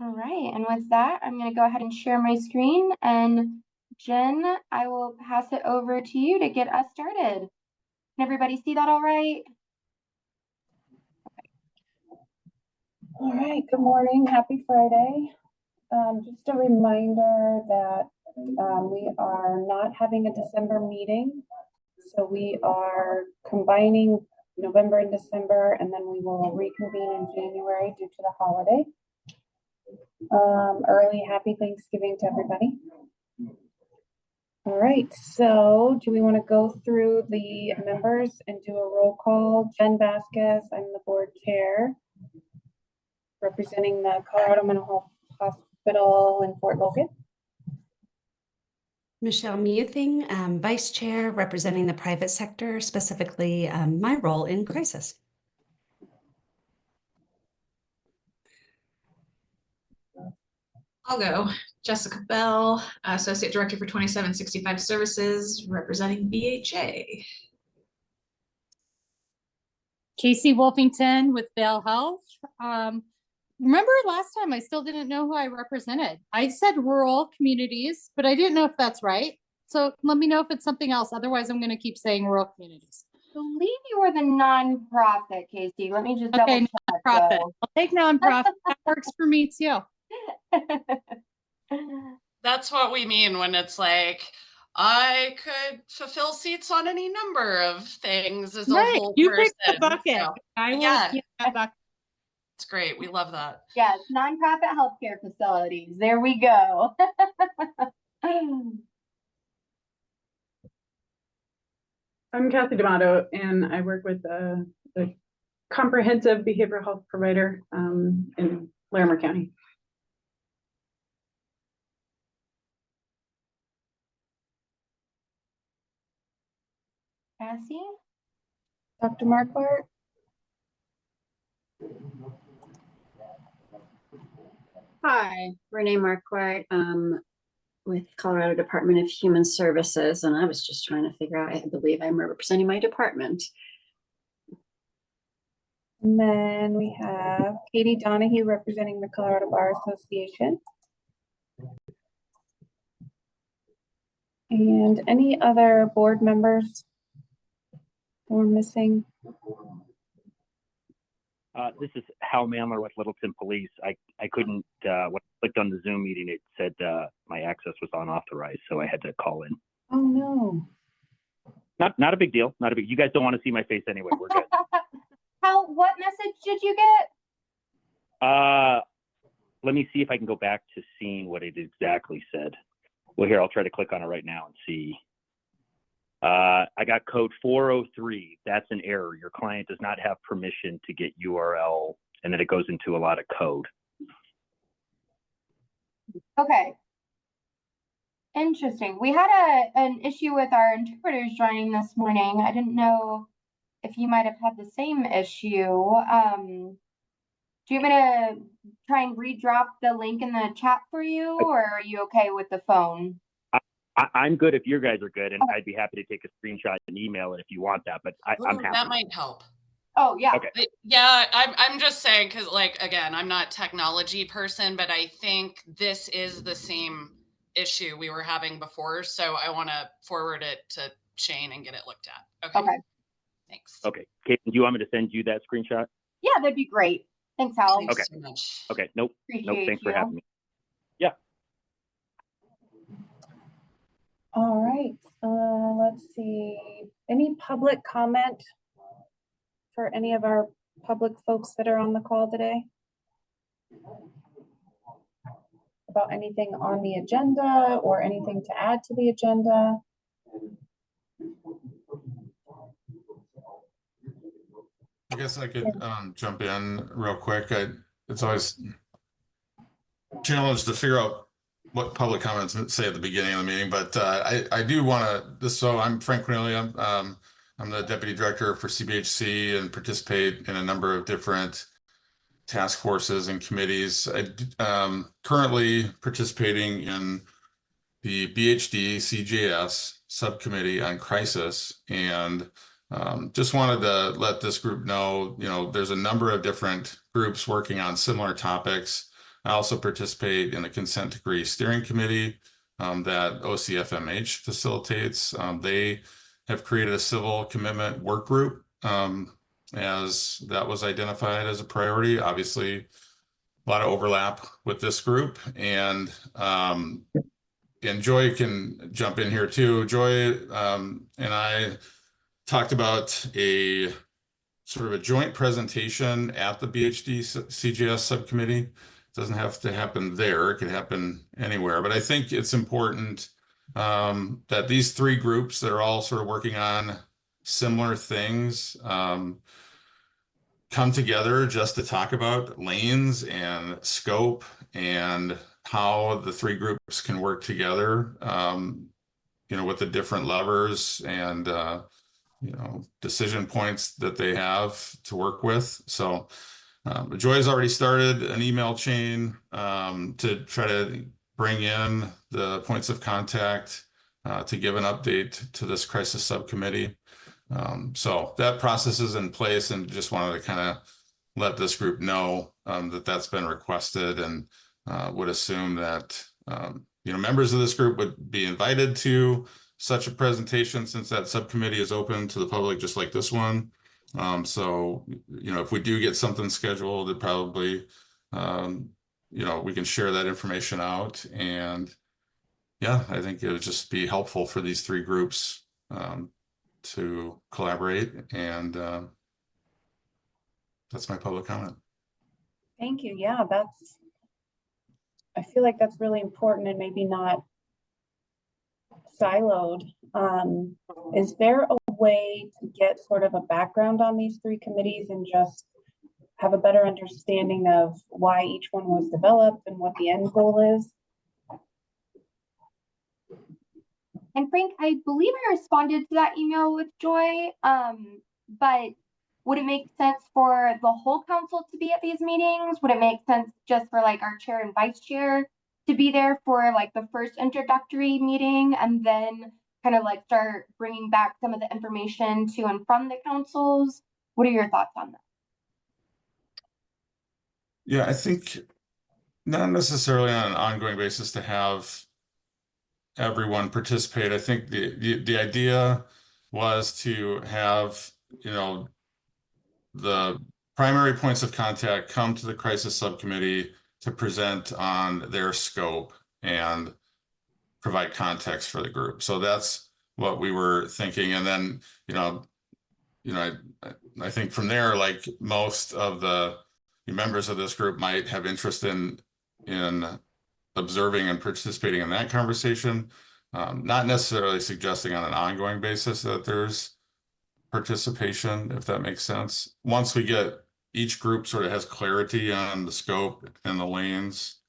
All right, and with that, I'm going to go ahead and share my screen. And Jen, I will pass it over to you to get us started. Can everybody see that all right? All right, good morning. Happy Friday. Just a reminder that we are not having a December meeting. So we are combining November and December, and then we will reconvene in January due to the holiday. Early happy Thanksgiving to everybody. All right, so do we want to go through the members and do a roll call? Jen Vasquez, I'm the board chair, representing the Colorado Mental Health Hospital in Fort Logan. Michelle Muthing, Vice Chair, representing the private sector, specifically my role in crisis. I'll go. Jessica Bell, Associate Director for 2765 Services, representing BHA. Casey Wolfington with Vail Health. Remember last time I still didn't know who I represented. I said rural communities, but I didn't know if that's right. So let me know if it's something else. Otherwise, I'm going to keep saying rural communities. I believe you were the nonprofit, Casey. Let me just double check. Nonprofit. I'll take nonprofit. That works for me too. That's what we mean when it's like, I could fulfill seats on any number of things as a whole you person. pick the bucket. So, I will yeah. that bucket. It's great. We love that. Yes, nonprofit healthcare facilities. There we go. I'm Kathy D'Amato, and I work with the comprehensive behavioral health provider in Larimer County. Cassie? Dr. Marquardt? Hi, Renee Marquardt with Colorado Department of Human Services, and I was just trying to figure out, I believe I'm representing my department. And then we have Katie Donahue representing the Colorado Bar Association. And any other board members we're missing? This is Hal Mandler with Littleton Police. I couldn't, when I clicked on the Zoom meeting, it said my access was unauthorized, so I had to call in. Oh no. Not a big deal. Not a big. You guys don't want to see my face anyway. We're good. Hal, what message did you get? Let me see if I can go back to seeing what it exactly said. Well, here, I'll try to click on it right now and see. I got code 403. That's an error. Your client does not have permission to get URL, and then it goes into a lot of code. Okay. Interesting. We had an issue with our interpreters joining this morning. I didn't know if you might have had the same issue. Do you want me to try and redrop the link in the chat for you, or are you okay with the phone? I'm good if you guys are good, and I'd be happy to take a screenshot and email it if you want that, but I'm happy. That might help. Oh, yeah. Okay. Yeah, I'm just saying, because, like, again, I'm not a technology person, but I think this is the same issue we were having before, so I want to forward it to Shane and get it looked at. Okay. Thanks. Okay. Kate, do you want me to send you that screenshot? Yeah, that'd be great. Thanks, Hal. Thanks Okay. so much. Okay. Nope. Appreciate Thanks you. for having me. Yeah. All right. Let's see. Any public comment for any of our public folks that are on the call today? About anything on the agenda or anything to add to the agenda? I guess I could jump in real quick. It's always a challenge to figure out what public comments say at the beginning of the meeting, but I do want to, so I'm Frank Cornelia. I'm the Deputy Director for CBHC and participate in a number of different task forces and committees. I'm currently participating in the BHD CJS subcommittee on crisis, and just wanted to let this group know, there's a number of different groups working on similar topics. I also participate in the consent decree steering committee that OCFMH facilitates. They have created a civil commitment work group as that was identified as a priority. Obviously, a lot of overlap with this group, and Joy can jump in here too. Joy and I talked about a sort of a joint presentation at the BHD CJS subcommittee. It doesn't have to happen there. It could happen anywhere, but I think it's important that these three groups that are all sort of working on similar things come together just to talk about lanes and scope and how the three groups can work together, with the different levers and decision points that they have to work with. So Joy has already started an email chain to try to bring in the points of contact to give an update to this crisis subcommittee. So that process is in place, and just wanted to kind of let this group know that that's been requested, and would assume that members of this group would be invited to such a presentation, since that subcommittee is open to the public, just like this one. So, if we do get something scheduled, it probably, we can share that information out. And yeah, I think it would just be helpful for these three groups to collaborate. And that's my public comment. Thank you. Yeah, I feel like that's really important and maybe not siloed. Is there a way to get sort of a background on these three committees and just have a better understanding of why each one was developed and what the end goal is? And Frank, I believe I responded to that email with Joy, but would it make sense for the whole council to be at these meetings? Would it make sense just for like our chair and vice chair to be there for like the first introductory meeting, and then kind of like start bringing back some of the information to and from the councils? What are your thoughts on that? Yeah, I think not necessarily on an ongoing basis to have everyone participate. I think the idea was to have, the primary points of contact come to the crisis subcommittee to present on their scope and provide context for the group. So that's what we were thinking. And then, I think from there, like most of the members of this group might have interest in observing and participating in that conversation. Not necessarily suggesting on an ongoing basis that there's participation, if that makes sense. Once we get each group sort of has clarity on the scope and the lanes.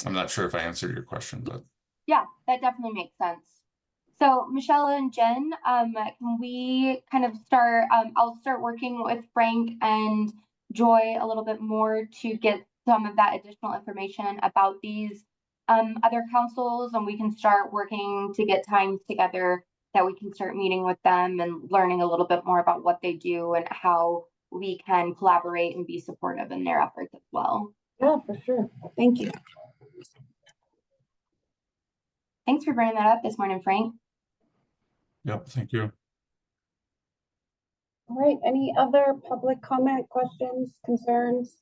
I'm not sure if I answered your question, but yeah, that definitely makes sense. So Michelle and Jen, can we kind of start, I'll start working with Frank and Joy a little bit more to get some of that additional information about these other councils, and we can start working to get times together that we can start meeting with them and learning a little bit more about what they do and how we can collaborate and be supportive in their efforts as well. Yeah, for sure. Thank you. Thanks for bringing that up this morning, Frank. yep, thank you. All right, any other public comment, questions, concerns?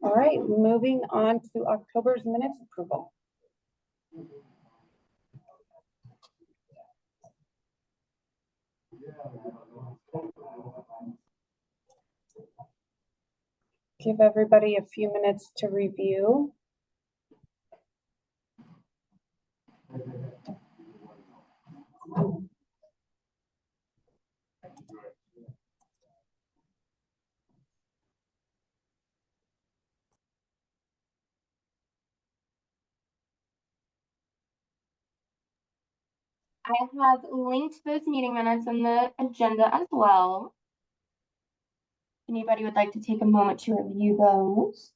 All right, moving on to October's minutes approval. Give everybody a few minutes to review. I have linked those meeting minutes in the agenda as well. Anybody would like to take a moment to review those?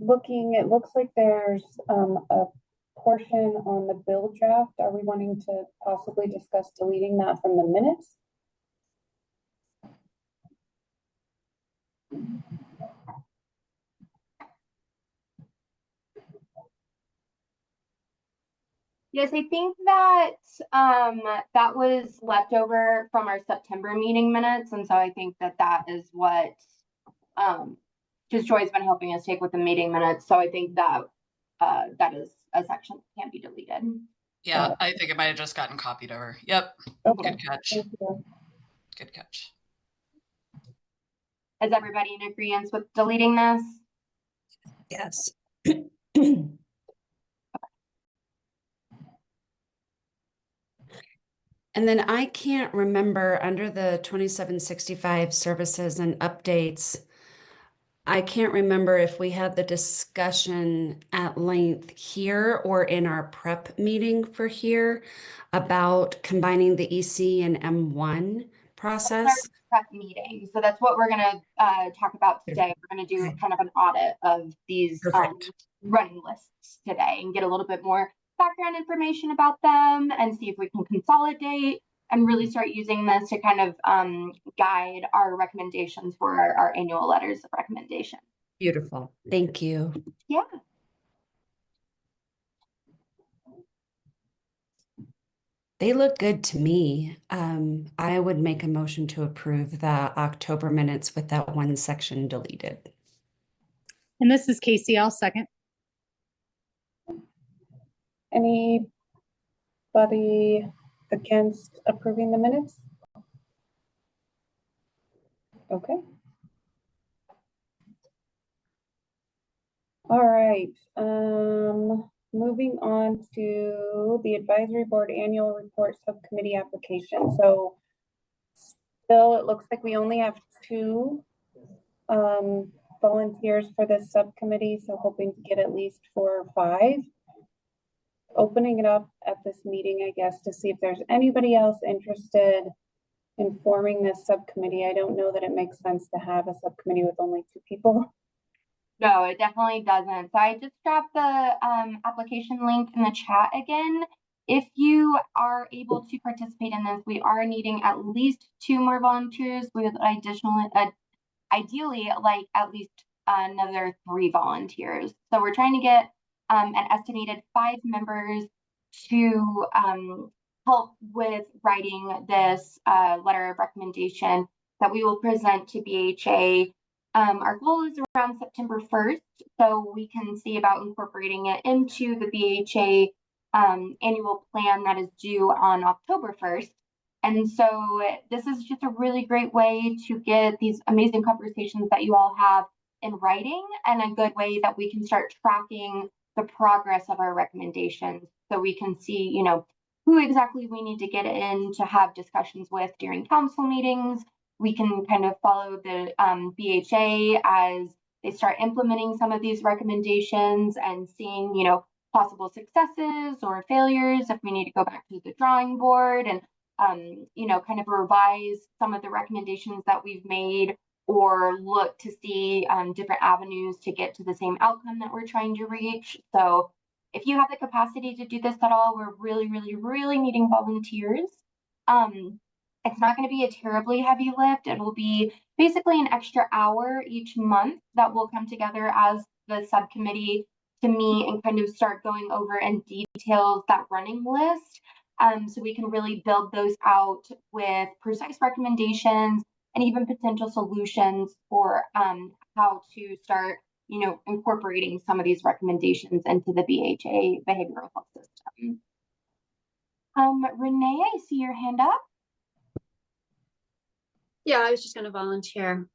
looking, it looks like there's a portion on the bill draft. Are we wanting to possibly discuss deleting that from the minutes? Yes, I think that that was left over from our September meeting minutes, and so I think that that is what just Joy's been helping us take with the meeting minutes. So I think that that is a section that can be deleted. Yeah, I think it might have just gotten copied over. Yep. Okay. Good catch. Thank you. Good catch. Is everybody in agreement with deleting this? Yes. And then I can't remember under the 2765 services and updates, I can't remember if we had the discussion at length here or in our prep meeting for here about combining the EC and M1 process. Prep meeting. So that's what we're going to talk about today. We're going to do Okay. kind of an audit of these Perfect. running lists today and get a little bit more background information about them and see if we can consolidate and really start using this to kind of guide our recommendations for our annual letters of recommendation. Beautiful. Thank you. Yeah. They look good to me. I would make a motion to approve the October minutes with that one section deleted. And this is Casey. I'll second. Anybody against approving the minutes? Okay. All right. Moving on to the advisory board annual report subcommittee application. So still, it looks like we only have 2 volunteers for this subcommittee. So hoping to get at least 4 or 5. Opening it up at this meeting, I guess, to see if there's anybody else interested in forming this subcommittee. I don't know that it makes sense to have a subcommittee with only 2 people. No, it definitely doesn't. So I just dropped the application link in the chat again. If you are able to participate in this, we are needing at least 2 more volunteers with additional, ideally like at least another 3 volunteers. So we're trying to get an estimated 5 members to help with writing this letter of recommendation that we will present to BHA. Our goal is around September 1st, so we can see about incorporating it into the BHA annual plan that is due on October 1st. And so this is just a really great way to get these amazing conversations that you all have in writing, and a good way that we can start tracking the progress of our recommendations, so we can see, you know, who exactly we need to get in to have discussions with during council meetings. We can kind of follow the BHA as they start implementing some of these recommendations and seeing, you know, possible successes or failures, if we need to go back to the drawing board and you know, kind of revise some of the recommendations that we've made, or look to see different avenues to get to the same outcome that we're trying to reach. So if you have the capacity to do this at all, we're really, really, really needing volunteers. It's not going to be a terribly heavy lift. It will be basically an extra hour each month that will come together as the subcommittee to meet and kind of start going over in details that running list. So we can really build those out with precise recommendations and even potential solutions for how to start, you know, incorporating some of these recommendations into the BHA behavioral health system. Renee, I see your hand up. Yeah, I was just going to volunteer.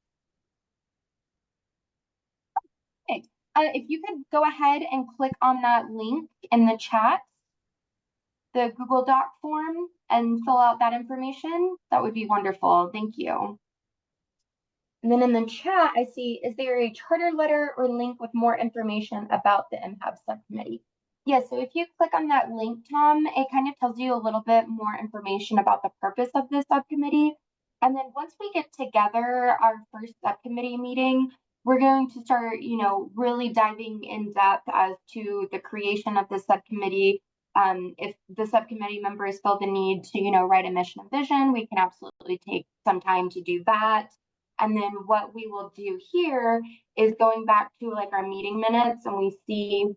Okay. If you could go ahead and click on that link in the chat, the Google Doc form, and fill out that information, that would be wonderful. Thank you. And then in the chat, I see, is there a charter letter or link with more information about the MHAB subcommittee? Yes, so if you click on that link, Tom, it kind of tells you a little bit more information about the purpose of this subcommittee. And then once we get together, our first subcommittee meeting, we're going to start, really diving in depth as to the creation of the subcommittee. If the subcommittee members feel the need to, write a mission and vision, we can absolutely take some time to do that. And then what we will do here is going back to like our meeting minutes, and we see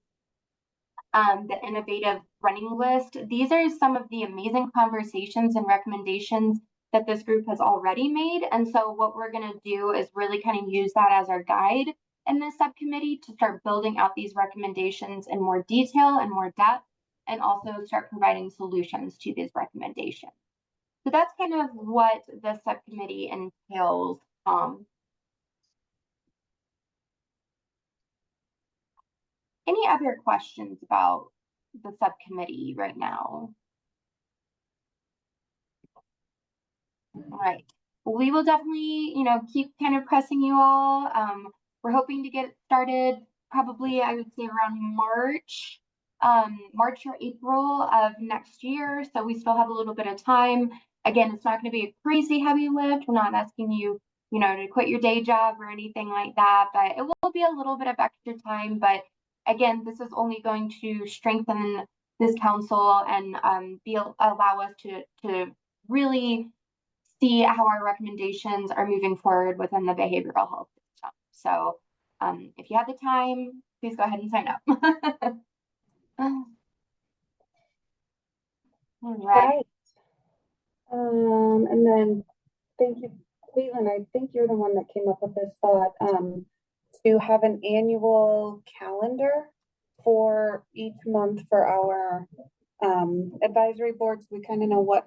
the innovative running list. These are some of the amazing conversations and recommendations that this group has already made. And so what we're going to do is really kind of use that as our guide in this subcommittee to start building out these recommendations in more detail and more depth, and also start providing solutions to these recommendations. So that's kind of what the subcommittee entails. Any other questions about the subcommittee right now? All right. We will definitely, keep kind of pressing you all. We're hoping to get it started probably, I would say, around March or April of next year. So we still have a little bit of time. Again, it's not going to be a crazy heavy lift. We're not asking you, to quit your day job or anything like that, but it will be a little bit of extra time. But again, this is only going to strengthen this council and allow us to really see how our recommendations are moving forward within the behavioral health system. So if you have the time, please go ahead and sign up. All right. And then thank you, Caitlin. I think you're the one that came up with this thought, to have an annual calendar for each month for our advisory boards. We kind of know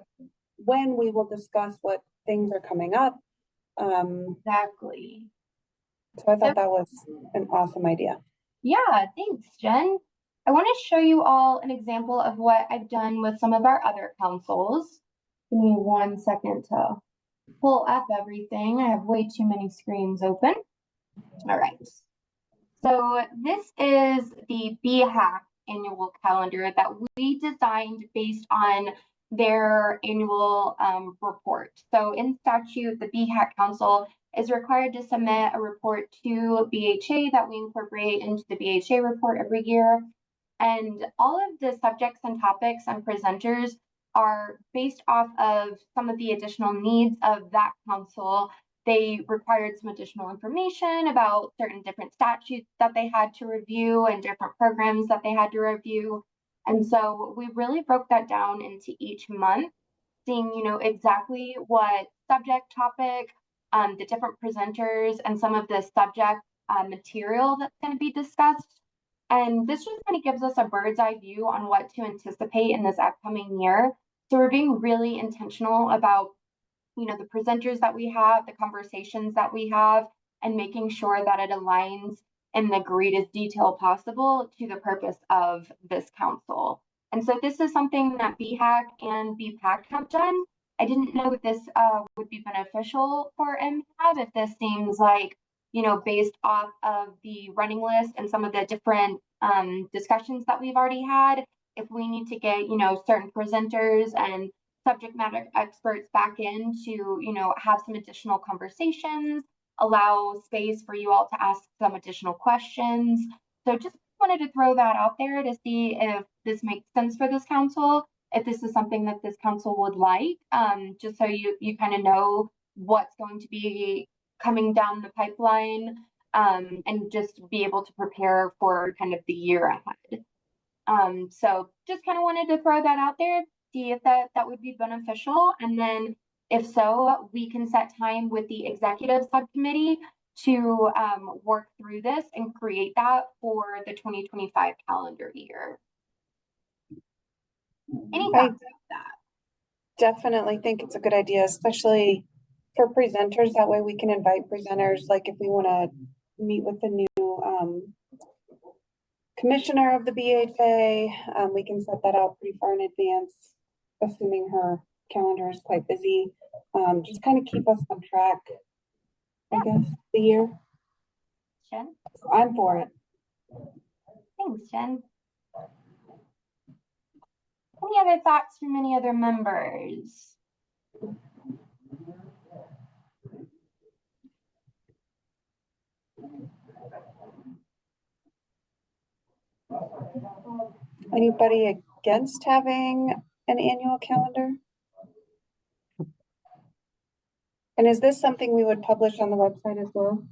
when we will discuss what things are coming up. Exactly. So I thought that was an awesome idea. Yeah, thanks, Jen. I want to show you all an example of what I've done with some of our other councils. Give me 1 second to pull up everything. I have way too many screens open. All right. So this is the BHAC annual calendar that we designed based on their annual report. So in statute, the BHAC Council is required to submit a report to BHA that we incorporate into the BHA report every year. And all of the subjects and topics and presenters are based off of some of the additional needs of that council. They required some additional information about certain different statutes that they had to review and different programs that they had to review. And so we really broke that down into each month, seeing, exactly what subject topic, the different presenters, and some of the subject material that's going to be discussed. And this just kind of gives us a bird's eye view on what to anticipate in this upcoming year. So we're being really intentional about, the presenters that we have, the conversations that we have, and making sure that it aligns in the greatest detail possible to the purpose of this council. And so this is something that BHAC and BPAC have done. I didn't know that this would be beneficial for MHAB if this seems like, based off of the running list and some of the different discussions that we've already had, if we need to get, certain presenters and subject matter experts back in to, have some additional conversations, allow space for you all to ask some additional questions. So just wanted to throw that out there to see if this makes sense for this council, if this is something that this council would like, just so you kind of know what's going to be coming down the pipeline, and just be able to prepare for kind of the year ahead. So just kind of wanted to throw that out there, see if that would be beneficial. And then if so, we can set time with the executive subcommittee to work through this and create that for the 2025 calendar year. Any thoughts about that? Definitely think it's a good idea, especially for presenters. That way we can invite presenters, like if we want to meet with the new commissioner of the BHA, we can set that out pretty far in advance, assuming her calendar is quite busy. Just kind of keep us on track, I guess, the year. Jen? So I'm for it. Thanks, Jen. Any other thoughts from any other members? Anybody against having an annual calendar? And is this something we would publish on the website as well?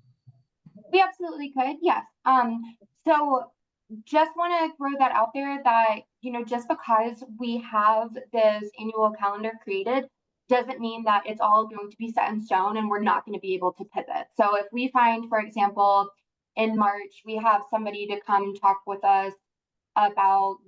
We absolutely could, yes. So just want to throw that out there that, just because we have this annual calendar created doesn't mean that it's all going to be set in stone and we're not going to be able to pivot. So if we find, for example, in March, we have somebody to come talk with us about,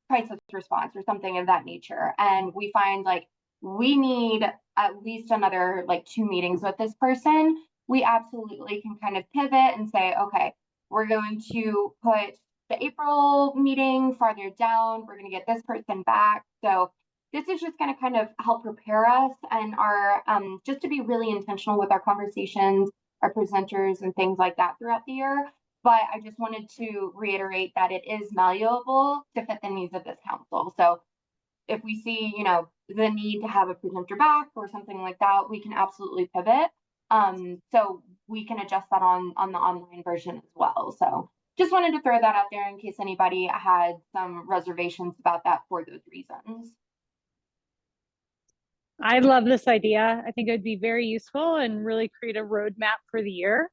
crisis response or something of that nature, and we find like we need at least another like 2 meetings with this person, we absolutely can kind of pivot and say, okay, we're going to put the April meeting farther down. We're going to get this person back. So this is just going to kind of help prepare us and our just to be really intentional with our conversations, our presenters, and things like that throughout the year. But I just wanted to reiterate that it is malleable to fit the needs of this council. So if we see, the need to have a presenter back or something like that, we can absolutely pivot. So we can adjust that on the online version as well. So just wanted to throw that out there in case anybody had some reservations about that for those reasons. I love this idea. I think it would be very useful and really create a roadmap for the year.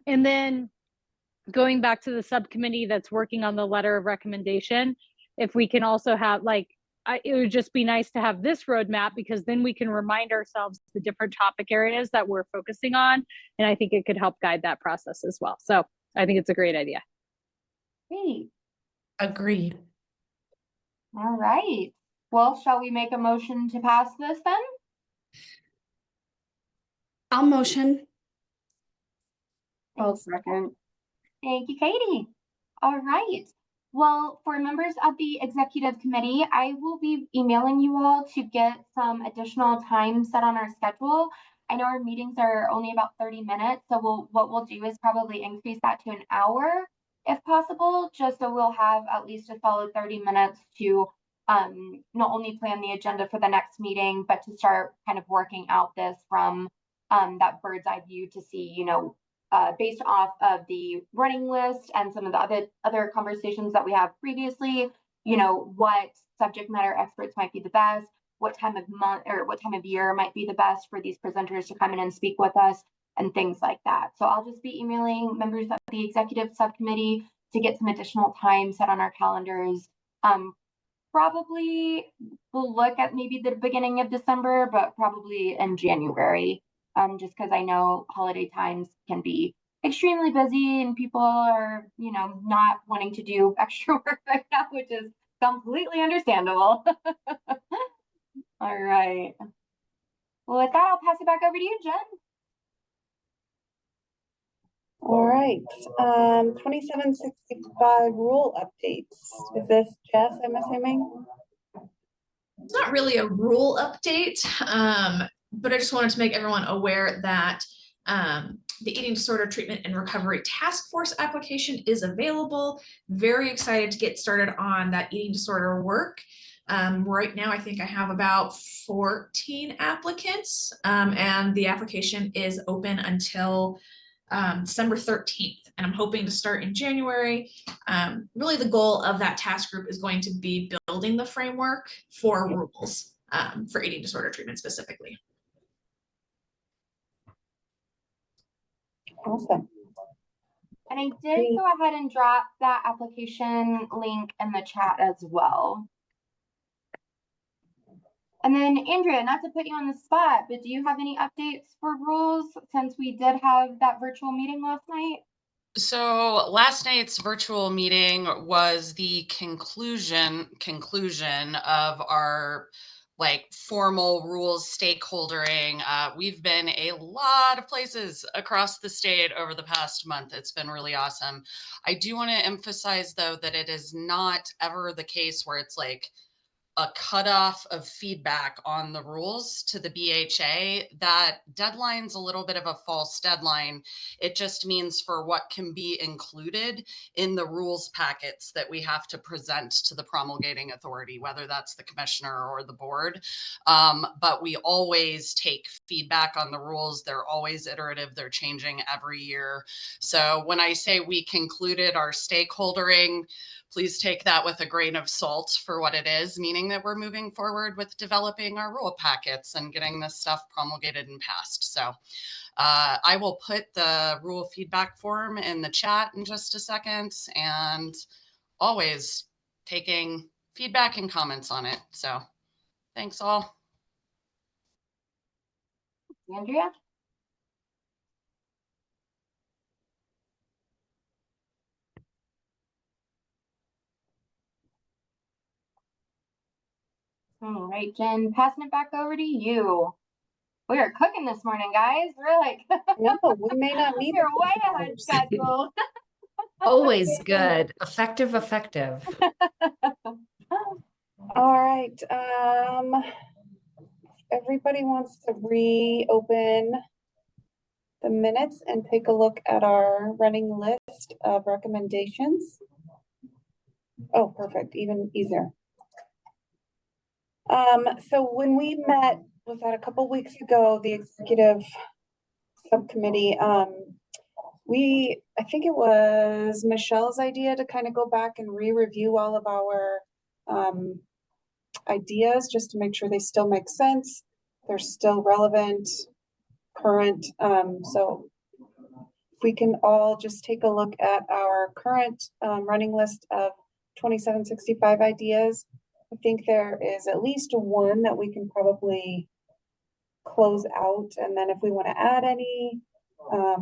And then going back to the subcommittee that's working on the letter of recommendation, if we can also have it would just be nice to have this roadmap, because then we can remind ourselves the different topic areas that we're focusing on. And I think it could help guide that process as well. So I think it's a great idea. Great. Agreed. All right. Well, shall we make a motion to pass this then? I'll motion. I'll second. Thank you, Katie. All right. Well, for members of the executive committee, I will be emailing you all to get some additional time set on our schedule. I know our meetings are only about 30 minutes, so what we'll do is probably increase that to an hour if possible, just so we'll have at least a solid 30 minutes to not only plan the agenda for the next meeting, but to start kind of working out this from that bird's eye view to see, based off of the running list and some of the other conversations that we have previously, what subject matter experts might be the best, what time of month or what time of year might be the best for these presenters to come in and speak with us, and things like that. So I'll just be emailing members of the executive subcommittee to get some additional time set on our calendars. Probably we'll look at maybe the beginning of December, but probably in January. Just because I know holiday times can be extremely busy and people are, not wanting to do extra work right now, which is completely understandable. All right. Well, with that, I'll pass it back over to you, Jen. All right, 2765 rule updates. Is this Jess, I'm assuming? It's not really a rule update, but I just wanted to make everyone aware that the Eating Disorder Treatment and Recovery Task Force application is available. Very excited to get started on that eating disorder work. Right now, I think I have about 14 applicants, and the application is open until December 13th, and I'm hoping to start in January. Really, the goal of that task group is going to be building the framework for rules for eating disorder treatment specifically. Awesome. And I did go ahead and drop that application link in the chat as well. And then Andrea, not to put you on the spot, but do you have any updates for rules since we did have that virtual meeting last night? So last night's virtual meeting was the conclusion of our formal rules stakeholdering. We've been a lot of places across the state over the past month. It's been really awesome. I do want to emphasize though that it is not ever the case where it's a cutoff of feedback on the rules to the BHA. That deadline's a little bit of a false deadline. It just means for what can be included in the rules packets that we have to present to the promulgating authority, whether that's the commissioner or the board. But we always take feedback on the rules. They're always iterative. They're changing every year. So when I say we concluded our stakeholdering, please take that with a grain of salt for what it is, meaning that we're moving forward with developing our rule packets and getting this stuff promulgated and passed. So I will put the rule feedback form in the chat in just a second, and always taking feedback and comments on it. So thanks all. Andrea? All right, Jen, passing it back over to you. We are cooking this morning, guys. We're like, No, we may not need. we're the way 50 ahead hours. schedule. Always good. Effective. All right, everybody wants to reopen the minutes and take a look at our running list of recommendations. Oh, perfect, even easier. So when we met, was that a couple weeks ago, the executive subcommittee, I think it was Michelle's idea to kind of go back and re-review all of our ideas just to make sure they still make sense. They're still relevant, current. So if we can all just take a look at our current running list of 2765 ideas, I think there is at least one that we can probably close out. And then if we want to add any, are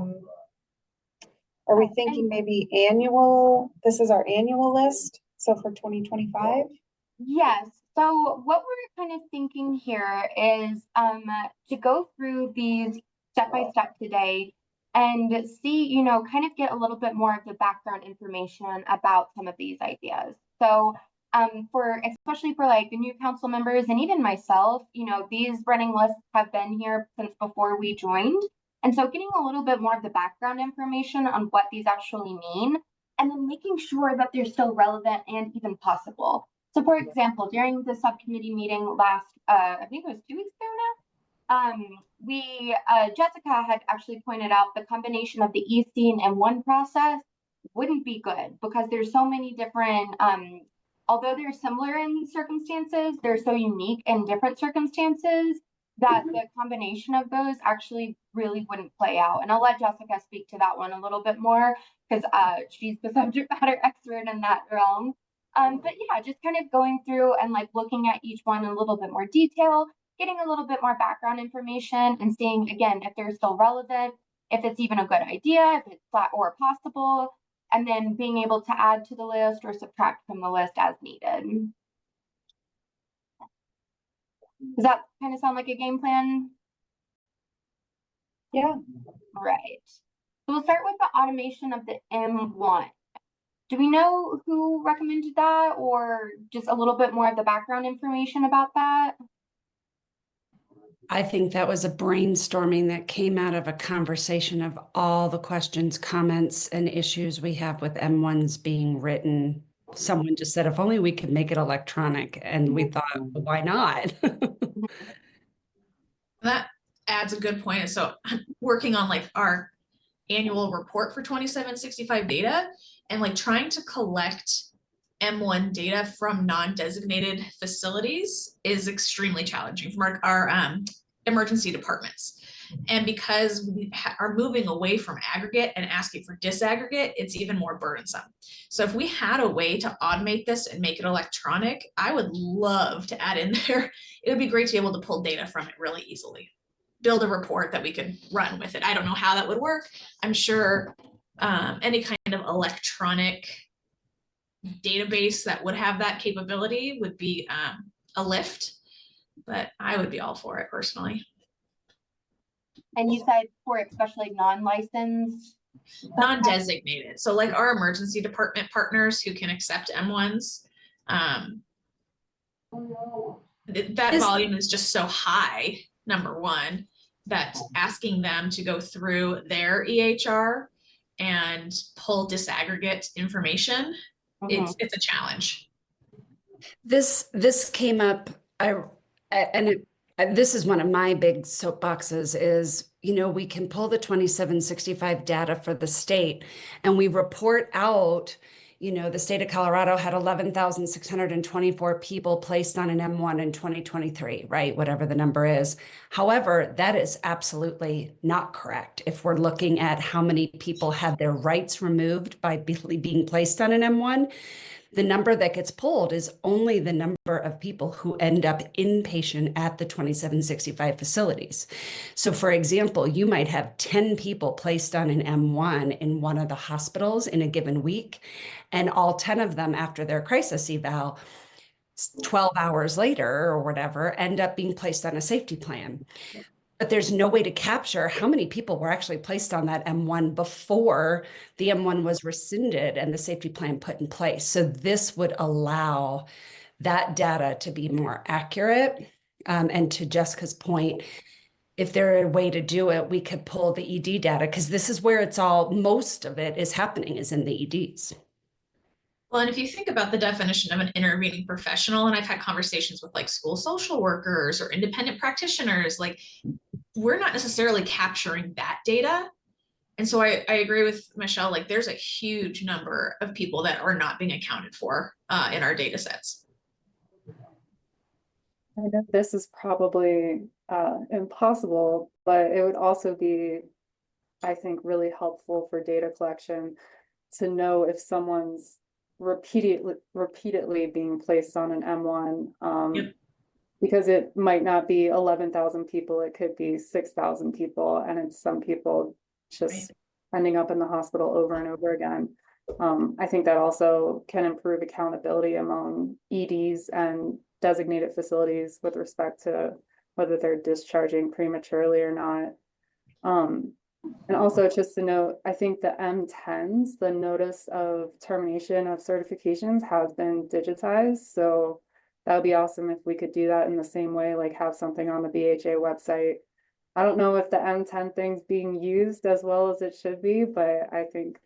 we thinking maybe annual? This is our annual list. So for 2025? Yes. So what we're kind of thinking here is to go through these step by step today and see, you know, kind of get a little bit more of the background information about some of these ideas. So especially for like the new council members and even myself, you know, these running lists have been here since before we joined. And so getting a little bit more of the background information on what these actually mean, and then making sure that they're still relevant and even possible. So for example, during the subcommittee meeting last, I think it was 2 weeks ago now, Jessica had actually pointed out the combination of the EC and M1 process wouldn't be good because there's so many different, although they're similar in circumstances, they're so unique in different circumstances that the combination of those actually really wouldn't play out. And I'll let Jessica speak to that one a little bit more because she's the subject matter expert in that realm. But yeah, just kind of going through and like looking at each one in a little bit more detail, getting a little bit more background information and seeing again if they're still relevant, if it's even a good idea, if it's flat or possible, and then being able to add to the list or subtract from the list as needed. Does that kind of sound like a game plan? Yeah. Right. So we'll start with the automation of the M1. Do we know who recommended that or just a little bit more of the background information about that? I think that was a brainstorming that came out of a conversation of all the questions, comments, and issues we have with M1s being written. Someone just said, if only we could make it electronic. And we thought, well, why not? That adds a good point. So working on like our annual report for 2765 data and like trying to collect M1 data from non-designated facilities is extremely challenging from our emergency departments. And because we are moving away from aggregate and asking for disaggregate, it's even more burdensome. So if we had a way to automate this and make it electronic, I would love to add in there. It would be great to be able to pull data from it really easily. Build a report that we could run with it. I don't know how that would work. I'm sure any kind of electronic database that would have that capability would be a lift, but I would be all for it personally. And you said for especially non-licensed? Non-designated. So like our emergency department partners who can accept M1s, That Is- volume is just so high, number one, that asking them to go through their EHR and pull disaggregate information, it's a challenge. This came up, this is one of my big soapboxes is, we can pull the 2765 data for the state and we report out, the state of Colorado had 11,624 people placed on an M1 in 2023, right? Whatever the number is. However, that is absolutely not correct. If we're looking at how many people had their rights removed by being placed on an M1, the number that gets pulled is only the number of people who end up inpatient at the 2765 facilities. So for example, you might have 10 people placed on an M1 in one of the hospitals in a given week, and all 10 of them after their crisis eval 12 hours later or whatever end up being placed on a safety plan. But there's no way to capture how many people were actually placed on that M1 before the M1 was rescinded and the safety plan put in place. So this would allow that data to be more accurate. And to Jessica's point, if there a way to do it, we could pull the ED data because this is where most of it is happening is in the EDs. Well, and if you think about the definition of an intervening professional, and I've had conversations with like school social workers or independent practitioners, like we're not necessarily capturing that data. And so I agree with Michelle, like there's a huge number of people that are not being accounted for in our data sets. I know this is probably impossible, but it would also be, I think, really helpful for data collection to know if someone's repeatedly being placed on an M1. Yep. Because it might not be 11,000 people, it could be 6,000 people, and it's some people just ending up in the hospital over and over again. I think that also can improve accountability among EDs and designated facilities with respect to whether they're discharging prematurely or not. And also just to note, I think the M10s, the notice of termination of certifications has been digitized. So that would be awesome if we could do that in the same way, like have something on the BHA website. I don't know if the M10 thing's being used as well as it should be, but I think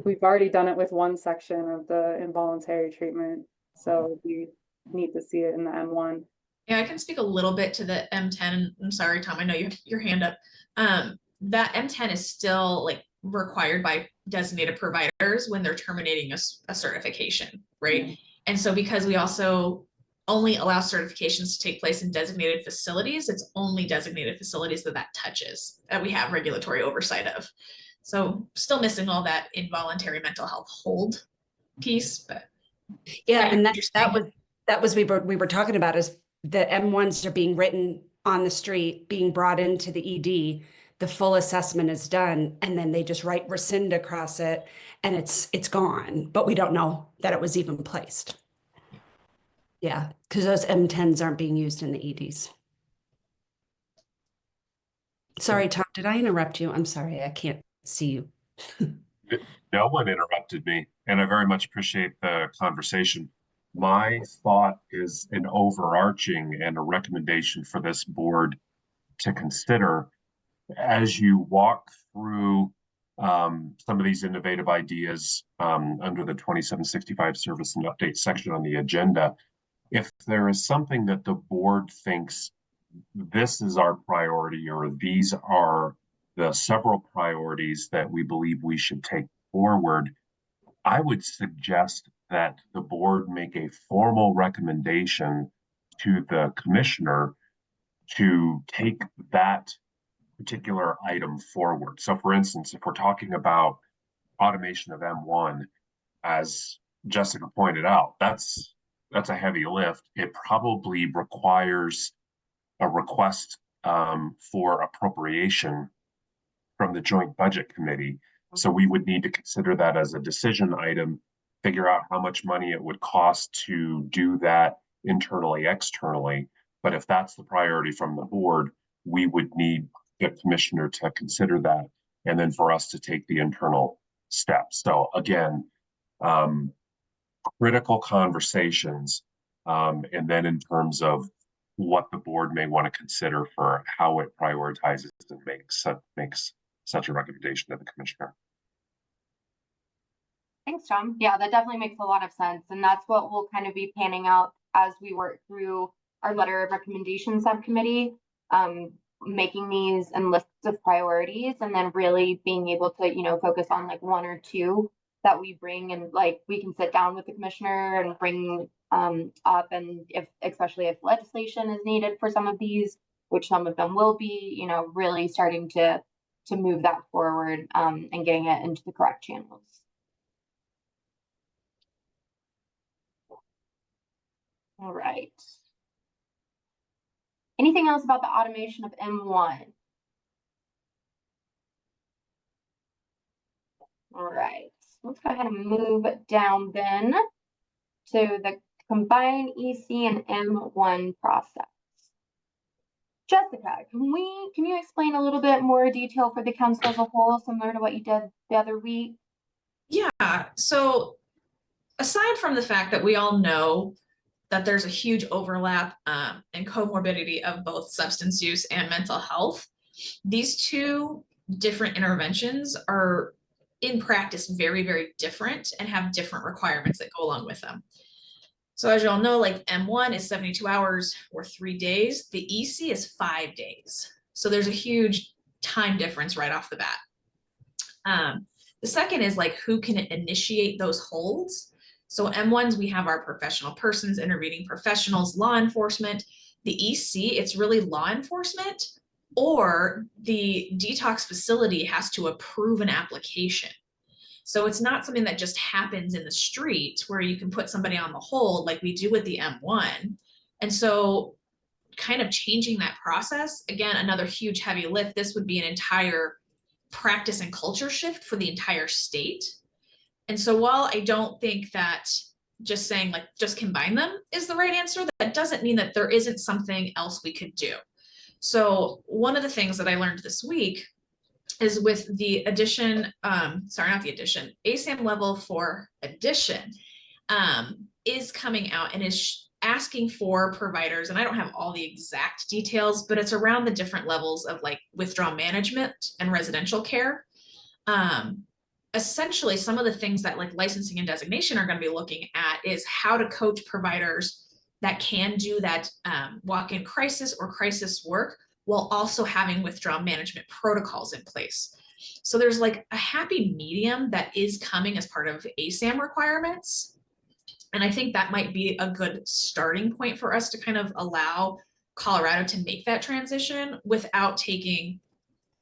we've already done it with one section of the involuntary treatment. So we need to see it in the M1. Yeah, I can speak a little bit to the M10. I'm sorry, Tom, I know you have your hand up. That M10 is still like required by designated providers when they're terminating a certification, right? Mm-hmm. And so because we also only allow certifications to take place in designated facilities, it's only designated facilities that touches, that we have regulatory oversight of. So still missing all that involuntary mental health hold piece, but yeah, and that was we were talking about is the M1s are being written on the street, being brought into the ED, the full assessment is done, and then they just write rescind across it and it's gone, but we don't know that it was even placed. Yeah, because those M10s aren't being used in the EDs. Sorry, Tom, did I interrupt you? I'm sorry, I can't see you. No one interrupted me, and I very much appreciate the conversation. My thought is an overarching and a recommendation for this board to consider as you walk through some of these innovative ideas under the 2765 service and update section on the agenda. If there is something that the board thinks this is our priority, or these are the several priorities that we believe we should take forward, I would suggest that the board make a formal recommendation to the commissioner to take that particular item forward. So for instance, if we're talking about automation of M1, as Jessica pointed out, that's a heavy lift. It probably requires a request for appropriation from the Joint Budget Committee. So we would need to consider that as a decision item, figure out how much money it would cost to do that internally, externally. But if that's the priority from the board, we would need the commissioner to consider that, and then for us to take the internal steps. So again, critical conversations And then in terms of what the board may want to consider for how it prioritizes and makes such a recommendation to the commissioner. Thanks, Tom. Yeah, that definitely makes a lot of sense. And that's what we'll kind of be panning out as we work through our letter of recommendation subcommittee, making these and lists of priorities, and then really being able to, you know, focus on like one or two that we bring, and like we can sit down with the commissioner and bring up, and if, especially if legislation is needed for some of these, which some of them will be, you know, really starting to move that forward, and getting it into the correct channels. All right. Anything else about the automation of M1? All right, let's go ahead and move down then to the combined EC and M1 process. Jessica, can you explain a little bit more detail for the council as a whole, similar to what you did the other week? Yeah, so aside from the fact that we all know that there's a huge overlap and comorbidity of both substance use and mental health, these two different interventions are in practice very, very different and have different requirements that go along with them. So as you all know, like M1 is 72 hours or 3 days. The EC is 5 days. So there's a huge time difference right off the bat. The second is like who can initiate those holds. So M1s, we have our professional persons, intervening professionals, law enforcement. The EC, it's really law enforcement, or the detox facility has to approve an application. So it's not something that just happens in the street where you can put somebody on the hold like we do with the M1. And so kind of changing that process, again, another huge heavy lift. This would be an entire practice and culture shift for the entire state. And so while I don't think that just saying like just combine them is the right answer, that doesn't mean that there isn't something else we could do. So one of the things that I learned this week is with the addition, sorry, not the addition, ASAM level 4 addition is coming out and is asking for providers, and I don't have all the exact details, but it's around the different levels of like withdrawal management and residential care. Essentially, some of the things that like licensing and designation are going to be looking at is how to coach providers that can do that walk-in crisis or crisis work while also having withdrawal management protocols in place. So there's like a happy medium that is coming as part of ASAM requirements. And I think that might be a good starting point for us to kind of allow Colorado to make that transition without taking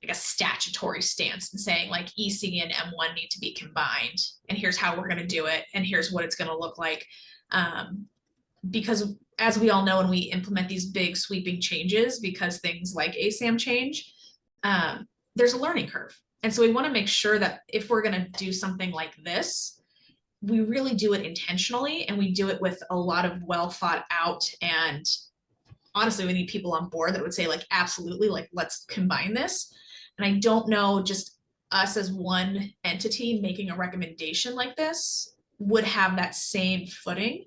like a statutory stance and saying like EC and M1 need to be combined, and here's how we're going to do it, and here's what it's going to look like. Because as we all know, when we implement these big sweeping changes, because things like ASAM change, there's a learning curve. And so we want to make sure that if we're going to do something like this, we really do it intentionally, and we do it with a lot of well thought out, and honestly, we need people on board that would say like, absolutely, like let's combine this. And I don't know, just us as one entity making a recommendation like this would have that same footing.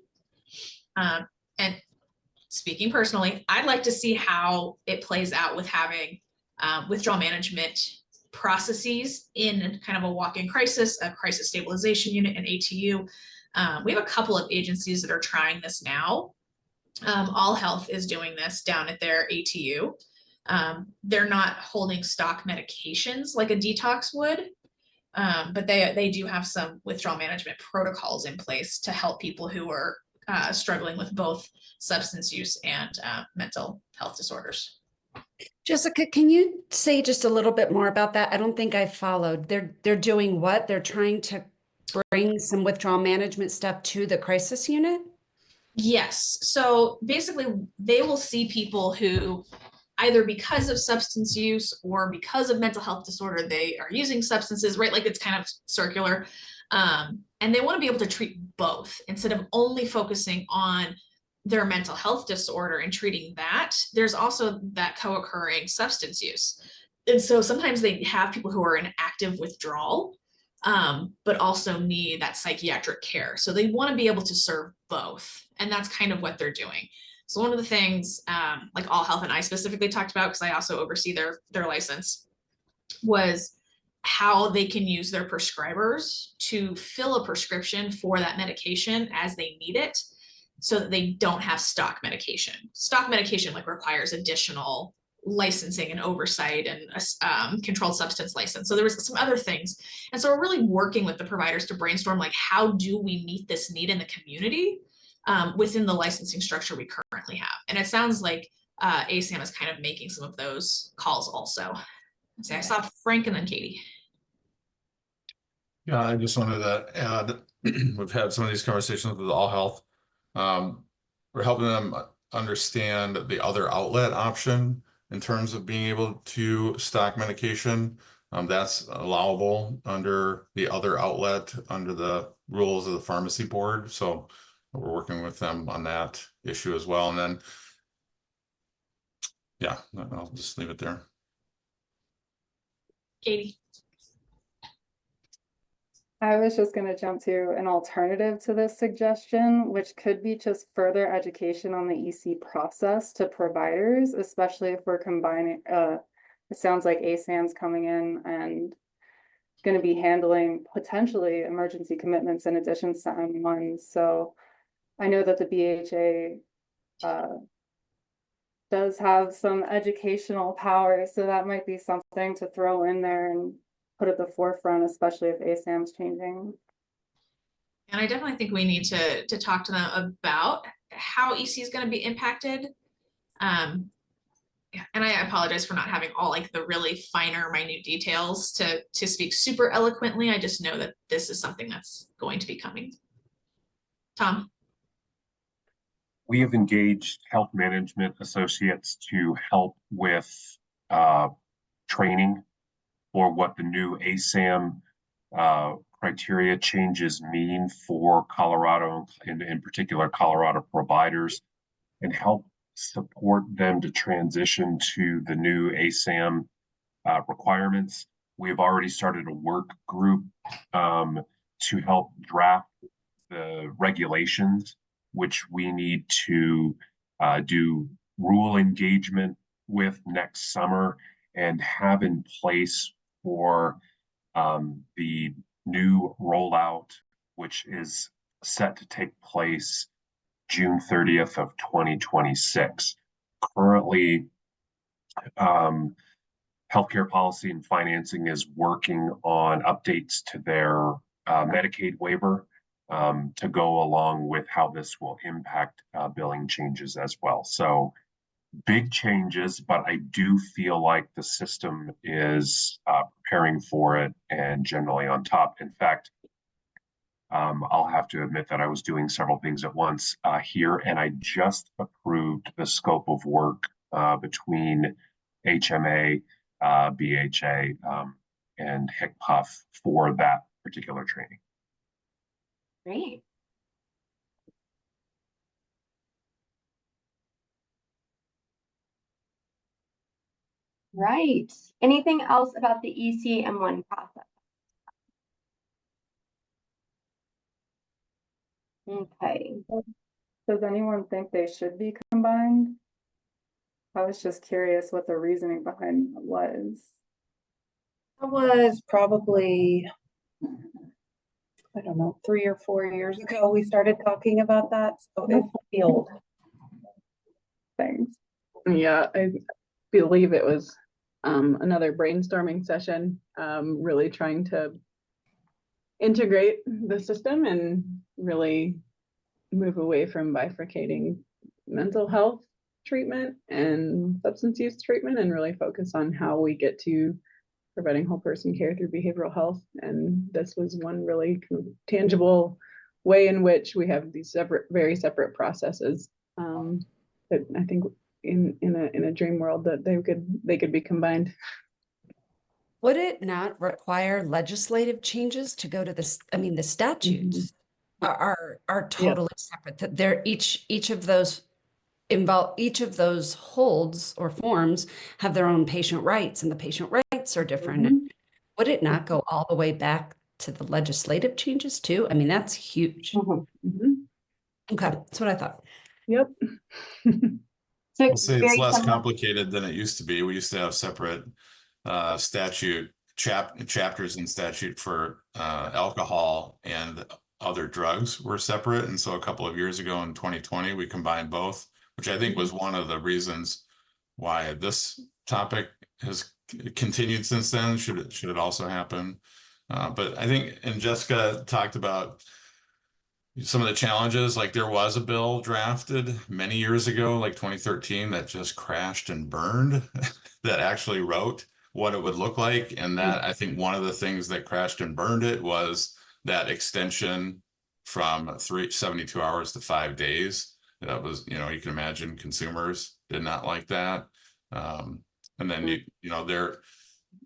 And speaking personally, I'd like to see how it plays out with having withdrawal management processes in kind of a walk-in crisis, a crisis stabilization unit, and ATU. We have a couple of agencies that are trying this now. All Health is doing this down at their ATU. They're not holding stock medications like a detox would, but they do have some withdrawal management protocols in place to help people who are struggling with both substance use and mental health disorders. Jessica, can you say just a little bit more about that? I don't think I followed. They're doing what? They're trying to bring some withdrawal management stuff to the crisis unit? Yes. So basically, they will see people who either because of substance use or because of mental health disorder, they are using substances, right? Like it's kind of circular. And they want to be able to treat both instead of only focusing on their mental health disorder and treating that. There's also that co-occurring substance use. And so sometimes they have people who are in active withdrawal. but also need that psychiatric care. So they want to be able to serve both. And that's kind of what they're doing. So one of the things like All Health and I specifically talked about, because I also oversee their license, was how they can use their prescribers to fill a prescription for that medication as they need it, so that they don't have stock medication. Stock medication like requires additional licensing and oversight and a controlled substance license. So there was some other things. And so we're really working with the providers to brainstorm, like, how do we meet this need in the community within the licensing structure we currently have? And it sounds like ASAM is kind of making some of those calls also. So I saw Frank and then Katie. Yeah, I just wanted to add, we've had some of these conversations with All Health. We're helping them understand the other outlet option in terms of being able to stock medication. That's allowable under the other outlet, under the rules of the pharmacy board. So we're working with them on that issue as well. And then, yeah, I'll just leave it there. Katie. I was just going to jump to an alternative to this suggestion, which could be just further education on the EC process to providers, especially if we're combining, it sounds like ASAM's coming in and going to be handling potentially emergency commitments in addition to M1. So I know that the BHA does have some educational power, so that might be something to throw in there and put at the forefront, especially if ASAM's changing. And I definitely think we need to talk to them about how EC is going to be impacted. And I apologize for not having all like the really finer, minute details to speak super eloquently. I just know that this is something that's going to be coming. Tom? We have engaged health management associates to help with training for what the new ASAM criteria changes mean for Colorado, in particular Colorado providers, and help support them to transition to the new ASAM requirements. We've already started a work group to help draft the regulations, which we need to do rule engagement with next summer and have in place for the new rollout, which is set to take place June 30th of 2026. Currently, healthcare policy and financing is working on updates to their Medicaid waiver to go along with how this will impact billing changes as well. So big changes, but I do feel like the system is preparing for it and generally on top. In fact, I'll have to admit that I was doing several things at once here, and I just approved the scope of work between HMA, BHA, and HICPUF for that particular training. Great. Right. Anything else about the ECM1 process? Okay. Does anyone think they should be combined? I was just curious what the reasoning behind it was. That was probably, I don't know, 3 or 4 years ago, we started talking about that. So it's the old things. Yeah, I believe it was another brainstorming session, really trying to integrate the system and really move away from bifurcating mental health treatment and substance use treatment and really focus on how we get to providing whole person care through behavioral health. And this was one really tangible way in which we have these very separate processes that I think in a dream world that they could be combined. Would it not require legislative changes to go to this? I mean, the statutes are totally separate. That they're each of those holds or forms have their own patient rights, and the patient rights are different. Would it not go all the way back to the legislative changes too. I mean, that's huge. Mhm. Okay, that's what I thought. Yep. So I'll say it's very less similar. complicated than it used to be. We used to have separate statute chapters in statute for alcohol, and other drugs were separate. And so a couple of years ago in 2020, we combined both, which I think was one of the reasons why this topic has continued since then. Should it also happen? But I think, and Jessica talked about some of the challenges. Like, there was a bill drafted many years ago, like 2013, that just crashed and burned that actually wrote what it would look like. And that, I think, one of the things that crashed and burned it was that extension from 72 hours to 5 days. That was, you can imagine consumers did not like that. And then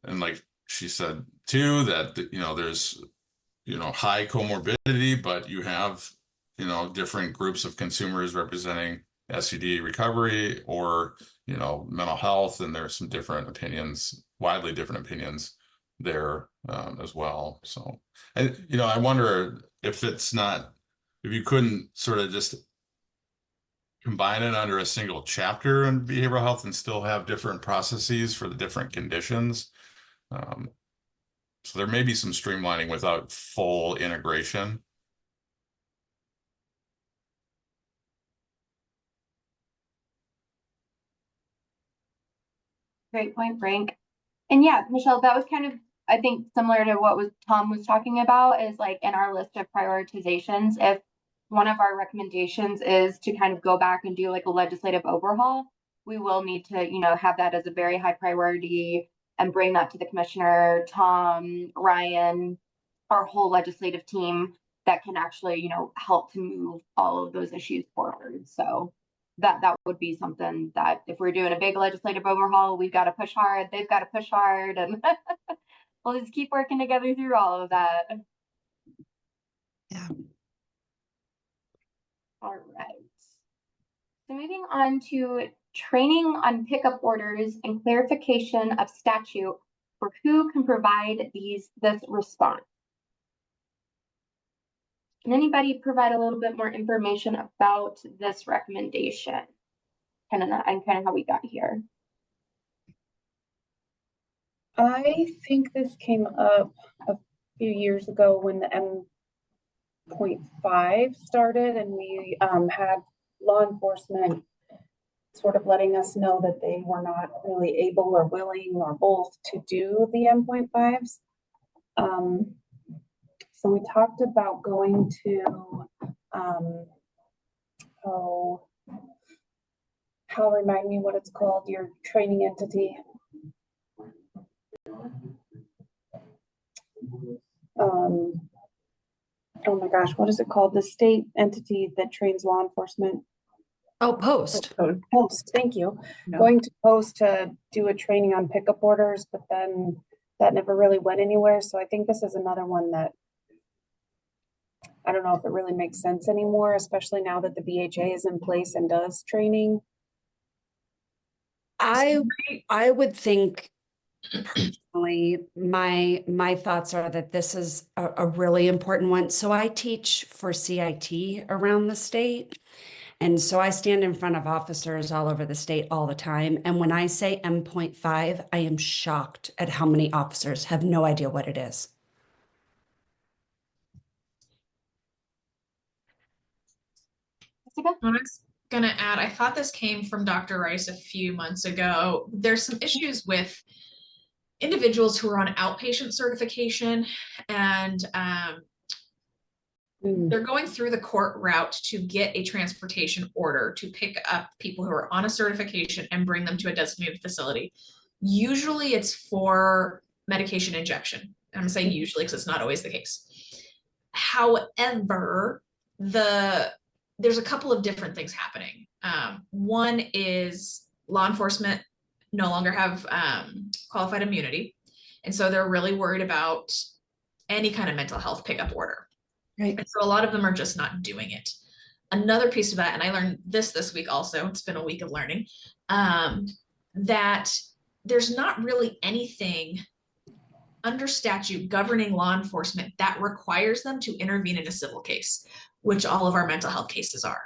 and like she said too, that there's high comorbidity, but you have different groups of consumers representing SUD recovery or mental health, and there's some different opinions, widely different opinions there as well. So I wonder if you couldn't sort of just combine it under a single chapter in behavioral health and still have different processes for the different conditions. So there may be some streamlining without full integration. Great point, Frank. And yeah, Michelle, that was kind of, I think, similar to what Tom was talking about, is like in our list of prioritizations, if one of our recommendations is to kind of go back and do like a legislative overhaul, we will need to, have that as a very high priority and bring that to the commissioner, Tom, Ryan, our whole legislative team that can actually, help to move all of those issues forward. So that would be something that if we're doing a big legislative overhaul, we've got to push hard, they've got to push hard, and we'll just keep working together through all of that. Yeah. All right. So moving on to training on pickup orders and clarification of statute for who can provide this response. Can anybody provide a little bit more information about this recommendation? Kind of how we got here. I think this came up a few years ago when the M.5 started, and we had law enforcement sort of letting us know that they were not really able or willing or both to do the M.5s. So we talked about going to, remind me what it's called, your training entity. Oh my gosh, what is it called? The state entity that trains law enforcement. Oh, Post. Post, thank you. No. Going to Post to do a training on pickup orders, but then that never really went anywhere. So I think this is another one that I don't know if it really makes sense anymore, especially now that the BHA is in place and does training. I would think personally, my thoughts are that this is a really important one. So I teach for CIT around the state. And so I stand in front of officers all over the state all the time. And when I say M.5, I am shocked at how many officers have no idea what it is. I'm gonna add, I thought this came from Dr. Rice a few months ago. There's some issues with individuals who are on outpatient certification, and they're going through the court route to get a transportation order to pick up people who are on a certification and bring them to a designated facility. Usually it's for medication injection. I'm saying usually because it's not always the case. However, there's a couple of different things happening. One is law enforcement no longer have qualified immunity. And so they're really worried about any kind of mental health pickup order. Right. And so a lot of them are just not doing it. Another piece of that, and I learned this week also, it's been a week of learning, that there's not really anything under statute governing law enforcement that requires them to intervene in a civil case, which all of our mental health cases are.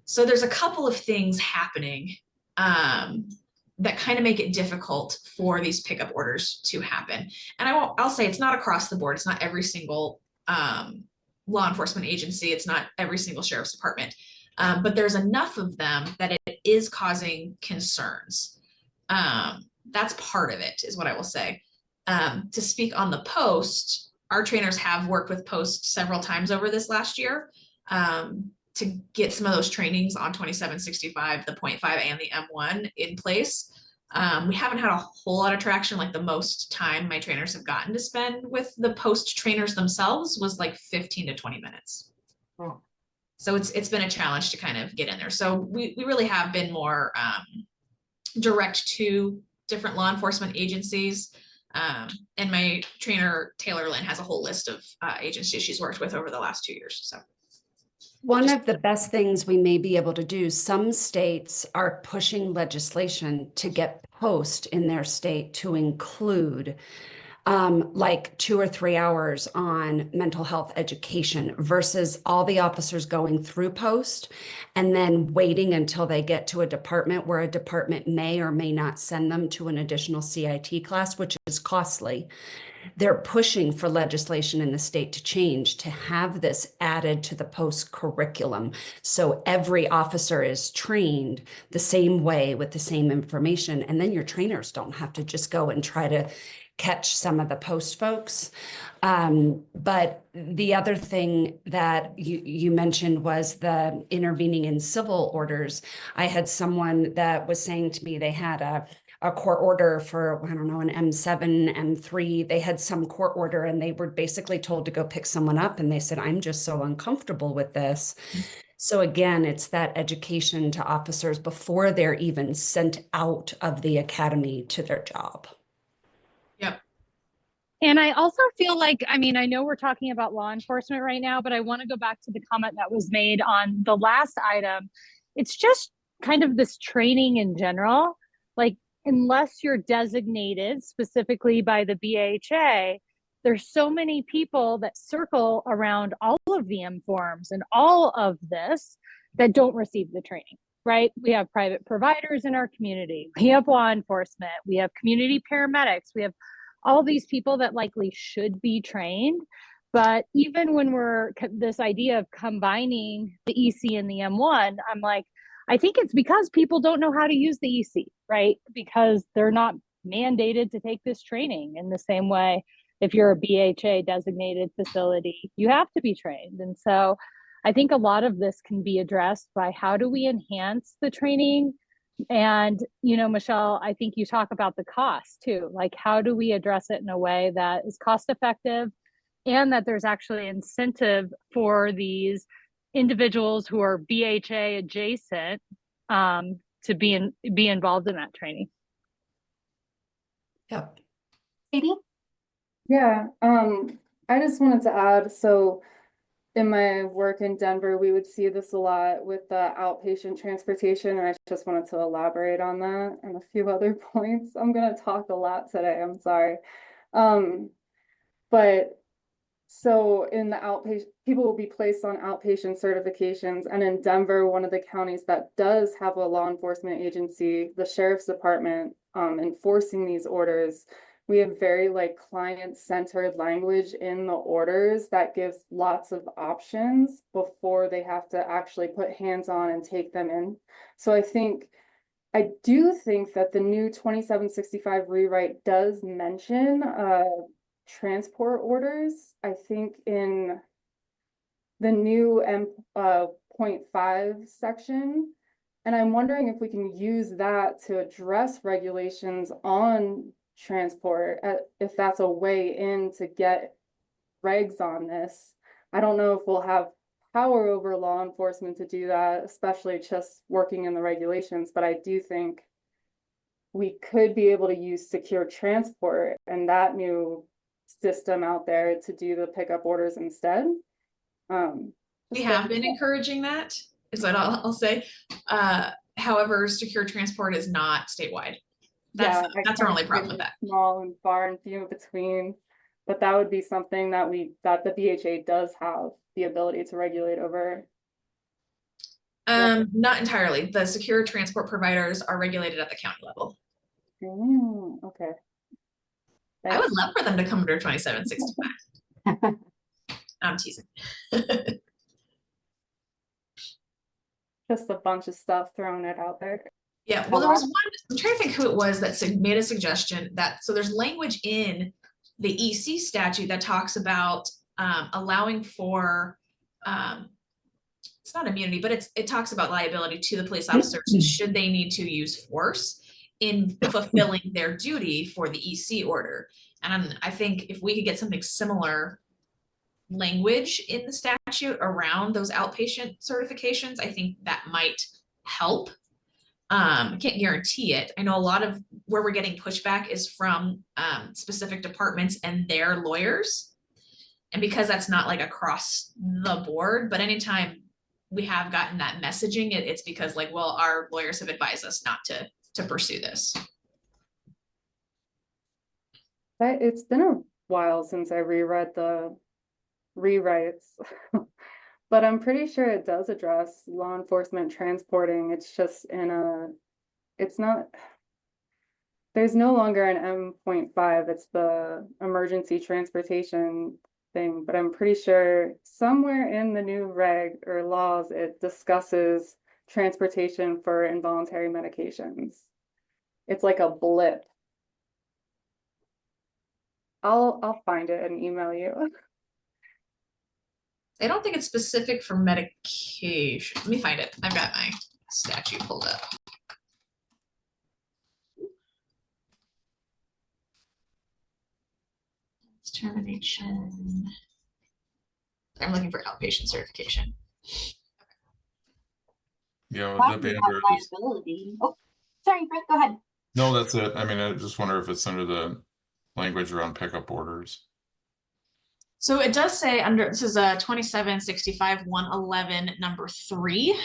So there's a couple of things happening that kind of make it difficult for these pickup orders to happen. And I'll say it's not across the board. It's not every single law enforcement agency. It's not every single sheriff's department. But there's enough of them that it is causing concerns. That's part of it, is what I will say. To speak on the post, our trainers have worked with post several times over this last year to get some of those trainings on 2765, the 0.5 and the M1 in place. We haven't had a whole lot of traction. Like the most time my trainers have gotten to spend with the post trainers themselves was like 15 to 20 minutes. Oh. So it's been a challenge to kind of get in there. So we really have been more direct to different law enforcement agencies. And my trainer, Taylor Lynn, has a whole list of agencies she's worked with over the last 2 years. So one of the best things we may be able to do, some states are pushing legislation to get post in their state to include like 2 or 3 hours on mental health education versus all the officers going through post and then waiting until they get to a department where a department may or may not send them to an additional CIT class, which is costly. They're pushing for legislation in the state to change, to have this added to the post curriculum. So every officer is trained the same way with the same information. And then your trainers don't have to just go and try to catch some of the post folks. But the other thing that you mentioned was the intervening in civil orders. I had someone that was saying to me they had a court order for, I don't know, an M7, M3. They had some court order and they were basically told to go pick someone up. And they said, I'm just so uncomfortable with this. So again, it's that education to officers before they're even sent out of the academy to their job. Yep. And I also feel like, I mean, I know we're talking about law enforcement right now, but I want to go back to the comment that was made on the last item. It's just kind of this training in general, like unless you're designated specifically by the BHA, there's so many people that circle around all of the M forms and all of this that don't receive the training, right? We have private providers in our community. We have law enforcement. We have community paramedics. We have all these people that likely should be trained. But even when we're this idea of combining the EC and the M1, I'm like, I think it's because people don't know how to use the EC, right? Because they're not mandated to take this training in the same way. If you're a BHA designated facility, you have to be trained. And so I think a lot of this can be addressed by how do we enhance the training? And, you know, Michelle, I think you talk about the cost too. Like, how do we address it in a way that is cost effective and that there's actually incentive for these individuals who are BHA adjacent to be involved in that training? Yep. Katie? Yeah, I just wanted to add, so in my work in Denver, we would see this a lot with the outpatient transportation, and I just wanted to elaborate on that and a few other points. I'm gonna talk a lot today, I'm sorry. But so in the outpatient, people will be placed on outpatient certifications, and in Denver, one of the counties that does have a law enforcement agency, the sheriff's department, enforcing these orders, we have very like client-centered language in the orders that gives lots of options before they have to actually put hands on and take them in. So I do think that the new 2765 rewrite does mention transport orders. I think in the new M.5 section, and I'm wondering if we can use that to address regulations on transport, if that's a way in to get regs on this. I don't know if we'll have power over law enforcement to do that, especially just working in the regulations, but I do think we could be able to use secure transport and that new system out there to do the pickup orders instead. We have been encouraging that, is what I'll say. However, secure transport is not statewide. Yeah, That's our only problem with that. Small and far and few in between, but that would be something that the BHA does have the ability to regulate over. Not entirely. The secure transport providers are regulated at the county level. Okay. I would Thanks. love for them to come under 2765. I'm teasing. Just a bunch of stuff throwing it out there. Yeah, well, there was one, I'm trying to think who it was that made a suggestion that, so there's language in the EC statute that talks about allowing for, it's not immunity, but it talks about liability to the police officers should they need to use force in fulfilling their duty for the EC order. And I think if we could get something similar language in the statute around those outpatient certifications, I think that might help. I can't guarantee it. I know a lot of where we're getting pushback is from specific departments and their lawyers. And because that's not like across the board, but anytime we have gotten that messaging, it's because like, well, our lawyers have advised us not to pursue this. It's been a while since I reread the rewrites, but I'm pretty sure it does address law enforcement transporting. It's just it's not, there's no longer an M.5, it's the emergency transportation thing, but I'm pretty sure somewhere in the new reg or laws, it discusses transportation for involuntary medications. It's like a blip. I'll find it and email you. I don't think it's specific for medication. Let me find it. I've got my statute pulled up. Termination. I'm looking for outpatient certification. Yeah, Why the do you banner have is, liability? Oh, sorry, Brett, go ahead. no, that's it. I mean, I just wonder if it's under the language around pickup orders. So it does say under, this is a 2765-111 number 3.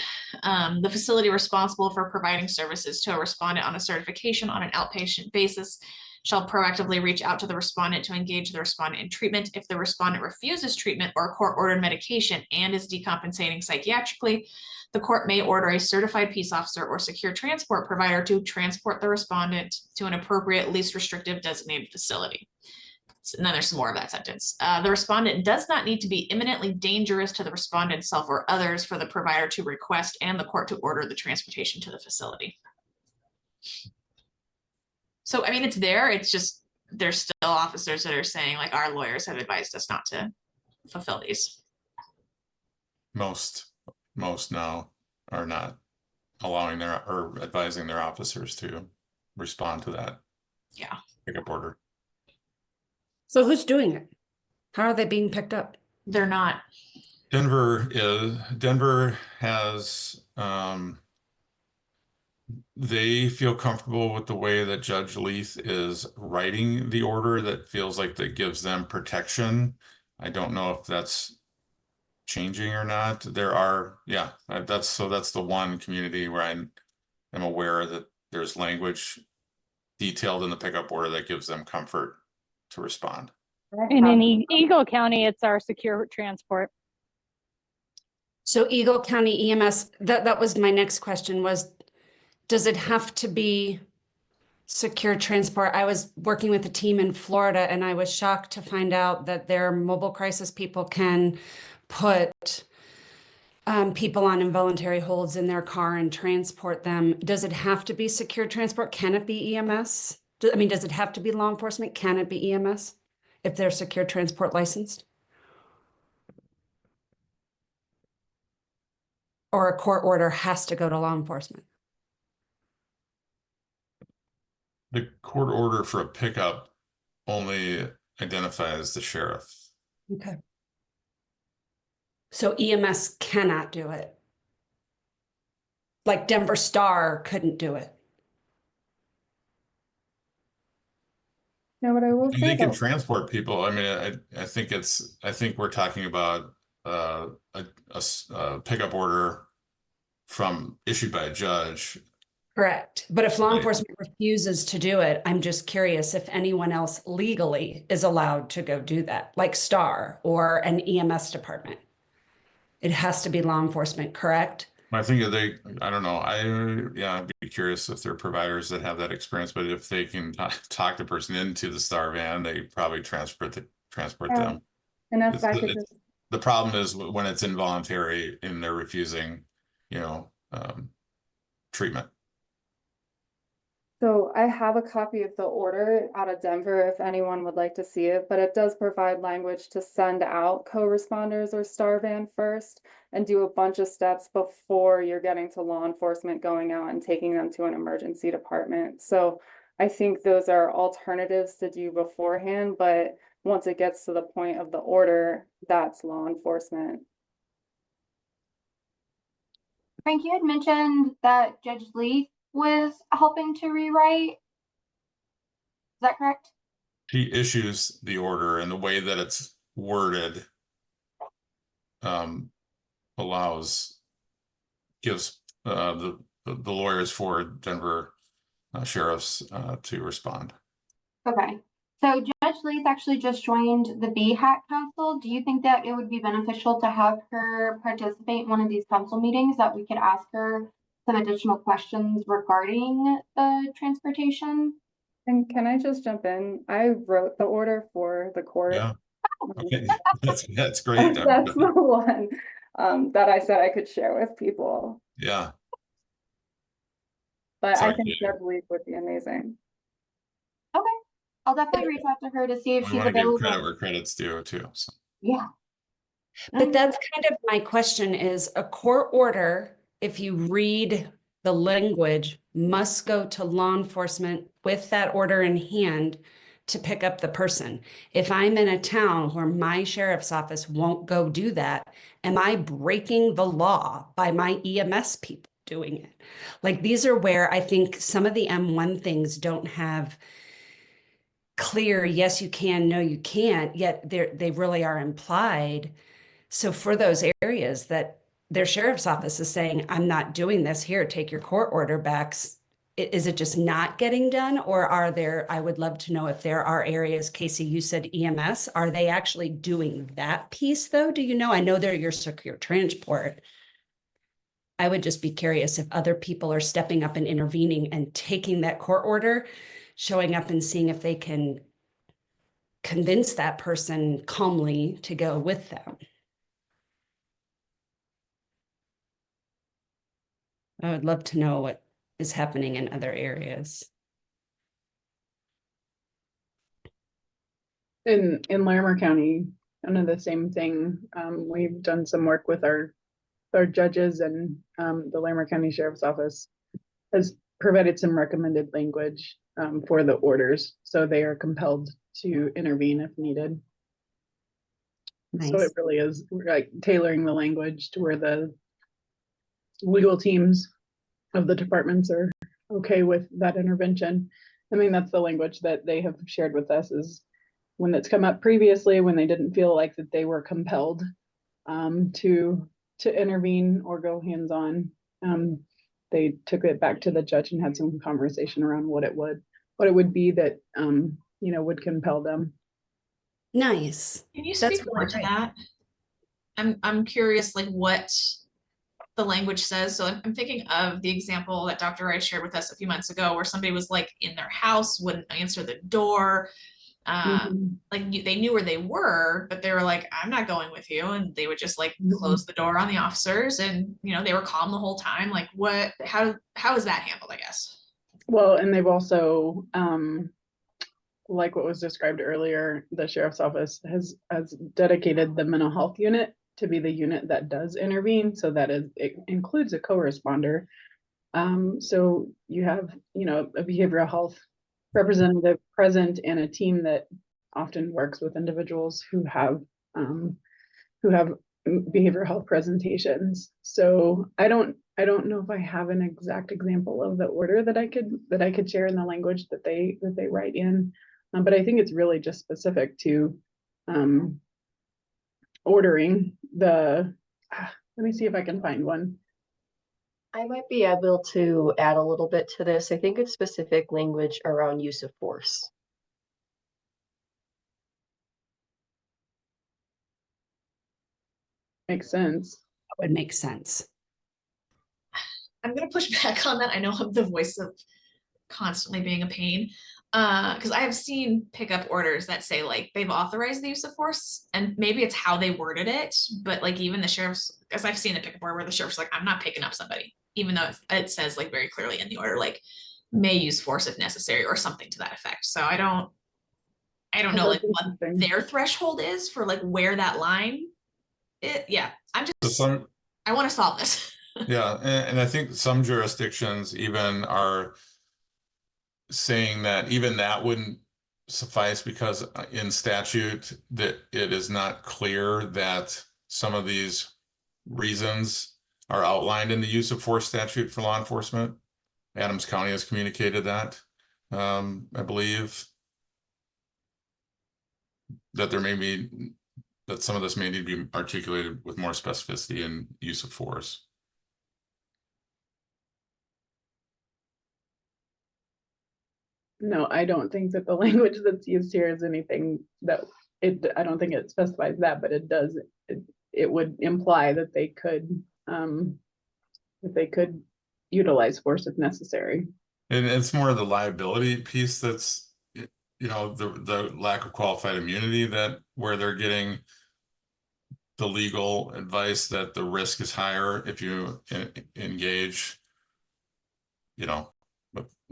The facility responsible for providing services to a respondent on a certification on an outpatient basis shall proactively reach out to the respondent to engage the respondent in treatment. If the respondent refuses treatment or court-ordered medication and is decompensating psychiatrically, the court may order a certified peace officer or secure transport provider to transport the respondent to an appropriate, least restrictive designated facility. And then there's some more of that sentence. The respondent does not need to be imminently dangerous to the respondent self or others for the provider to request and the court to order the transportation to the facility. So, I mean, it's there. It's just, there's still officers that are saying like, our lawyers have advised us not to fulfill these. Most now are not allowing or advising their officers to respond to that. Yeah. Pickup order. So who's doing it? How are they being picked up? They're not. Denver has, they feel comfortable with the way that Judge Leith is writing the order that feels like that gives them protection. I don't know if that's changing or not. There are, yeah, that's the one community where I'm aware that there's language detailed in the pickup order that gives them comfort to respond. And in Eagle County, it's our secure transport. So Eagle County EMS, that was my next question was, does it have to be secure transport? I was working with a team in Florida and I was shocked to find out that their mobile crisis people can put people on involuntary holds in their car and transport them. Does it have to be secure transport? Can it be EMS? I mean, does it have to be law enforcement? Can it be EMS if they're secure transport licensed? Or a court order has to go to law enforcement? The court order for a pickup only identifies the sheriff. Okay. So EMS cannot do it. Like Denver Star couldn't do it. No, but I will say They can that transport people. I mean, I think we're talking about a pickup order issued by a judge Correct. But if law Right. enforcement refuses to do it, I'm just curious if anyone else legally is allowed to go do that, like STAR or an EMS department. It has to be law enforcement, correct? I think if they, I don't know. I'd be curious if there are providers that have that experience, but if they can talk the person into the STAR van, they probably transport them. And if It's I the, could it's, just, the problem is when it's involuntary and they're refusing, treatment. so I have a copy of the order out of Denver if anyone would like to see it, but it does provide language to send out co-responders or STAR van first and do a bunch of steps before you're getting to law enforcement going out and taking them to an emergency department. So I think those are alternatives to do beforehand, but once it gets to the point of the order, that's law enforcement. Frank, you had mentioned that Judge Lee was helping to rewrite. Is that correct? She issues the order, and the way that it's worded gives the lawyers for Denver sheriffs to respond. Okay. So Judge Lee's actually just joined the BHAC Council. Do you think that it would be beneficial to have her participate in one of these council meetings that we could ask her some additional questions regarding the transportation? And can I just jump in? I wrote the order for the court. Yeah. Okay. That's great. That's the one that I said I could share with people. Yeah. But I Sorry, think Katie. Judge Lee would be amazing. Okay. I'll definitely reach out to her to see if We she's want to give credit available. where credit's due too. So. Yeah. But that's kind of my question is a court order, if you read the language, must go to law enforcement with that order in hand to pick up the person. If I'm in a town where my sheriff's office won't go do that, am I breaking the law by my EMS people doing it? Like these are where I think some of the M1 things don't have clear, yes, you can, no, you can't, yet they really are implied. So for those areas that their sheriff's office is saying, I'm not doing this here, take your court order back. Is it just not getting done? Or are there, I would love to know if there are areas, Casey, you said EMS, are they actually doing that piece though? Do you know? I know they're your secure transport. I would just be curious if other people are stepping up and intervening and taking that court order, showing up and seeing if they can convince that person calmly to go with them. I would love to know what is happening in other areas. In Larimer County, kind of the same thing. We've done some work with our judges, and the Larimer County Sheriff's Office has provided some recommended language for the orders, so they are compelled to intervene if needed. Nice. So it really is like tailoring the language to where the legal teams of the departments are okay with that intervention. I mean, that's the language that they have shared with us is when it's come up previously, when they didn't feel like that they were compelled to intervene or go hands-on. They took it back to the judge and had some conversation around what it would be that would compel them. Nice. Can you That's speak more really to great. that? I'm curious, like what the language says. So I'm thinking of the example that Dr. Rice shared with us a few months ago, where somebody was like in their house, wouldn't answer the door. Like they knew where they were, but they were like, I'm not going with you. And they would just like close the door on the officers, and they were calm the whole time. Like how is that handled, I guess? Well, and they've also, like what was described earlier, the sheriff's office has dedicated the mental health unit to be the unit that does intervene. So it includes a co-responder. So you have, a behavioral health representative present and a team that often works with individuals who have behavioral health presentations. So I don't know if I have an exact example of the order that I could share in the language that they write in, but I think it's really just specific to ordering the. Let me see if I can find one. I might be able to add a little bit to this. I think it's specific language around use of force. Makes sense. That would make sense. I'm gonna push back on that. I know I'm the voice of constantly being a pain. Because I have seen pickup orders that say like they've authorized the use of force, and maybe it's how they worded it, but like even the sheriff's, because I've seen a pickup order where the sheriff's like, I'm not picking up somebody, even though it says like very clearly in the order, like may use force if necessary or something to that effect. So I don't know like what their threshold is for like where that line yeah, I'm just I want to solve this. Yeah, and I think some jurisdictions even are saying that even that wouldn't suffice because in statute that it is not clear that some of these reasons are outlined in the use of force statute for law enforcement. Adams County has communicated that. I believe that there may be that some of this may need to be articulated with more specificity in use of force. No, I don't think that the language that's used here is anything that I don't think it specifies that, but it would imply that they could utilize force if necessary. And it's more of the liability piece that's, the lack of qualified immunity that where they're getting the legal advice that the risk is higher if you engage,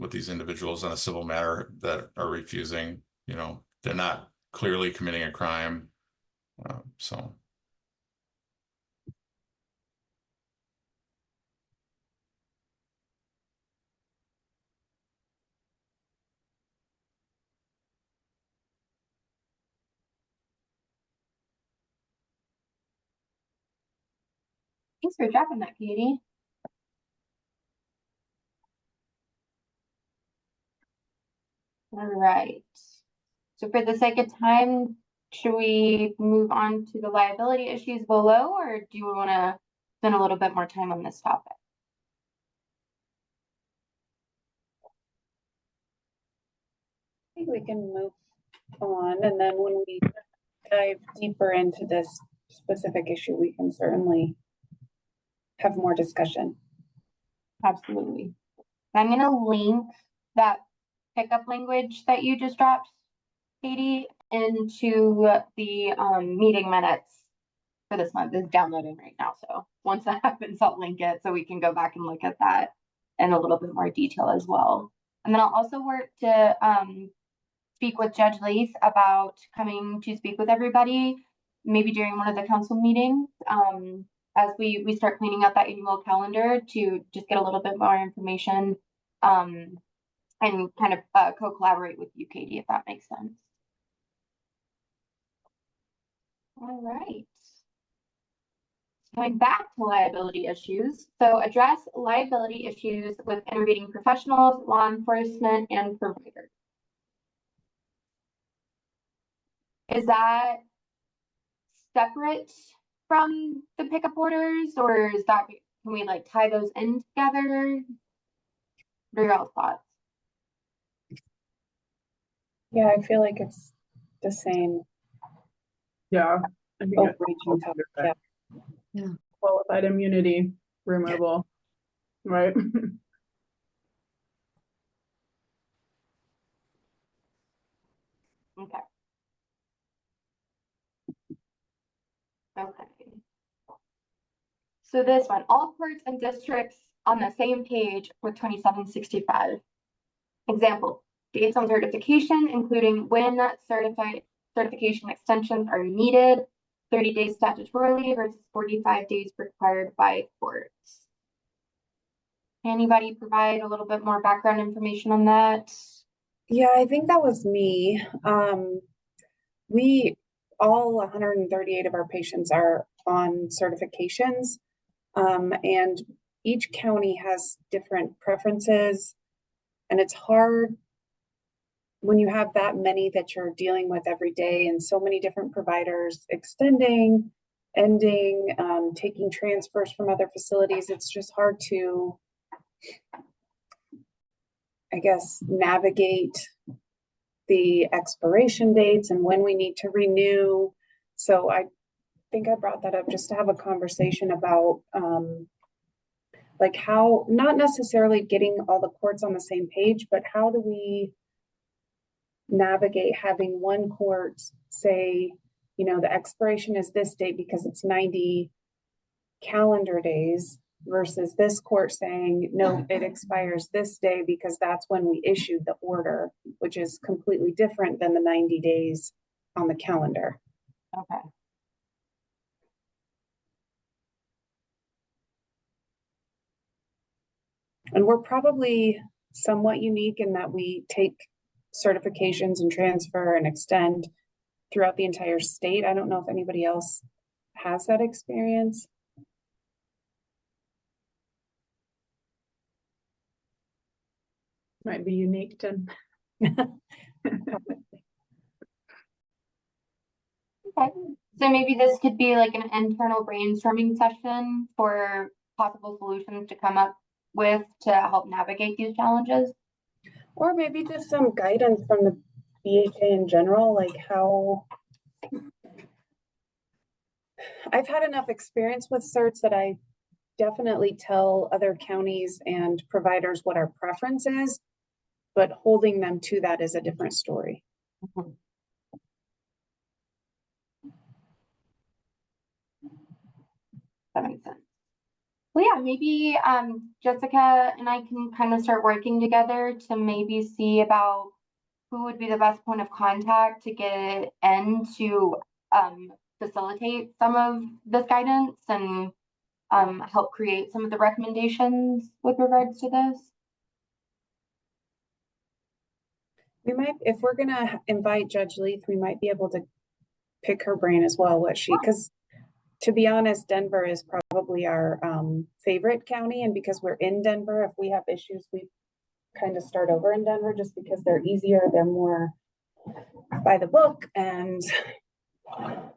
with these individuals on a civil matter that are refusing, they're not clearly committing a crime. So. Thanks for dropping that, Katie. All right. So for the sake of time, should we move on to the liability issues below, or do you want to spend a little bit more time on this topic? I think we can move on, and then when we dive deeper into this specific issue, we can certainly have more discussion. Absolutely. I'm going to link that pickup language that you just dropped, Katie, into the meeting minutes for this month. It's downloading right now. So once that happens, I'll link it so we can go back and look at that in a little bit more detail as well. And then I'll also work to speak with Judge Leith about coming to speak with everybody, maybe during one of the council meetings, as we start cleaning up that annual calendar to just get a little bit more information and kind of co-collaborate with you, Katie, if that makes sense. All right. Going back to liability issues. So address liability issues with intervening professionals, law enforcement, and providers. Is that separate from the pickup orders, or is that, can we like tie those in together? What are your thoughts? Yeah, I feel like it's the same. Yeah, I think overreaching topic. Yeah. Qualified immunity removal, right? Okay. Okay. So this one, all courts and districts on the same page with 2765. Example, dates on certification, including when certification extensions are needed, 30 days statutorily versus 45 days required by courts. Anybody provide a little bit more background information on that? Yeah, I think that was me. We all 138 of our patients are on certifications, and each county has different preferences, and it's hard when you have that many that you're dealing with every day and so many different providers extending ending, taking transfers from other facilities. It's just hard to, I guess, navigate the expiration dates and when we need to renew. So I think I brought that up just to have a conversation about like how, not necessarily getting all the courts on the same page, but how do we navigate having one court say, you know, the expiration is this date because it's 90 calendar days versus this court saying, no, it expires this day because that's when we issued the order, which is completely different than the 90 days on the calendar. Okay. And we're probably somewhat unique in that we take certifications and transfer and extend throughout the entire state. I don't know if anybody else has that experience. Might be unique to. Okay. So maybe this could be like an internal brainstorming session for possible solutions to come up with to help navigate these challenges. Or maybe just some guidance from the BHA in general, like how I've had enough experience with certs that I definitely tell other counties and providers what our preference is, but holding them to that is a different story. Mm-hmm. That makes sense. Well, yeah, maybe Jessica and I can kind of start working together to maybe see about who would be the best point of contact to get in to facilitate some of this guidance and help create some of the recommendations with regards to this. We might, if we're gonna invite Judge Leith, we might be able to pick her brain as well, what she, because to be honest, Denver is probably our favorite county, and because we're in Denver, if we have issues, we kind of start over in Denver just because they're easier, they're more by the book, and I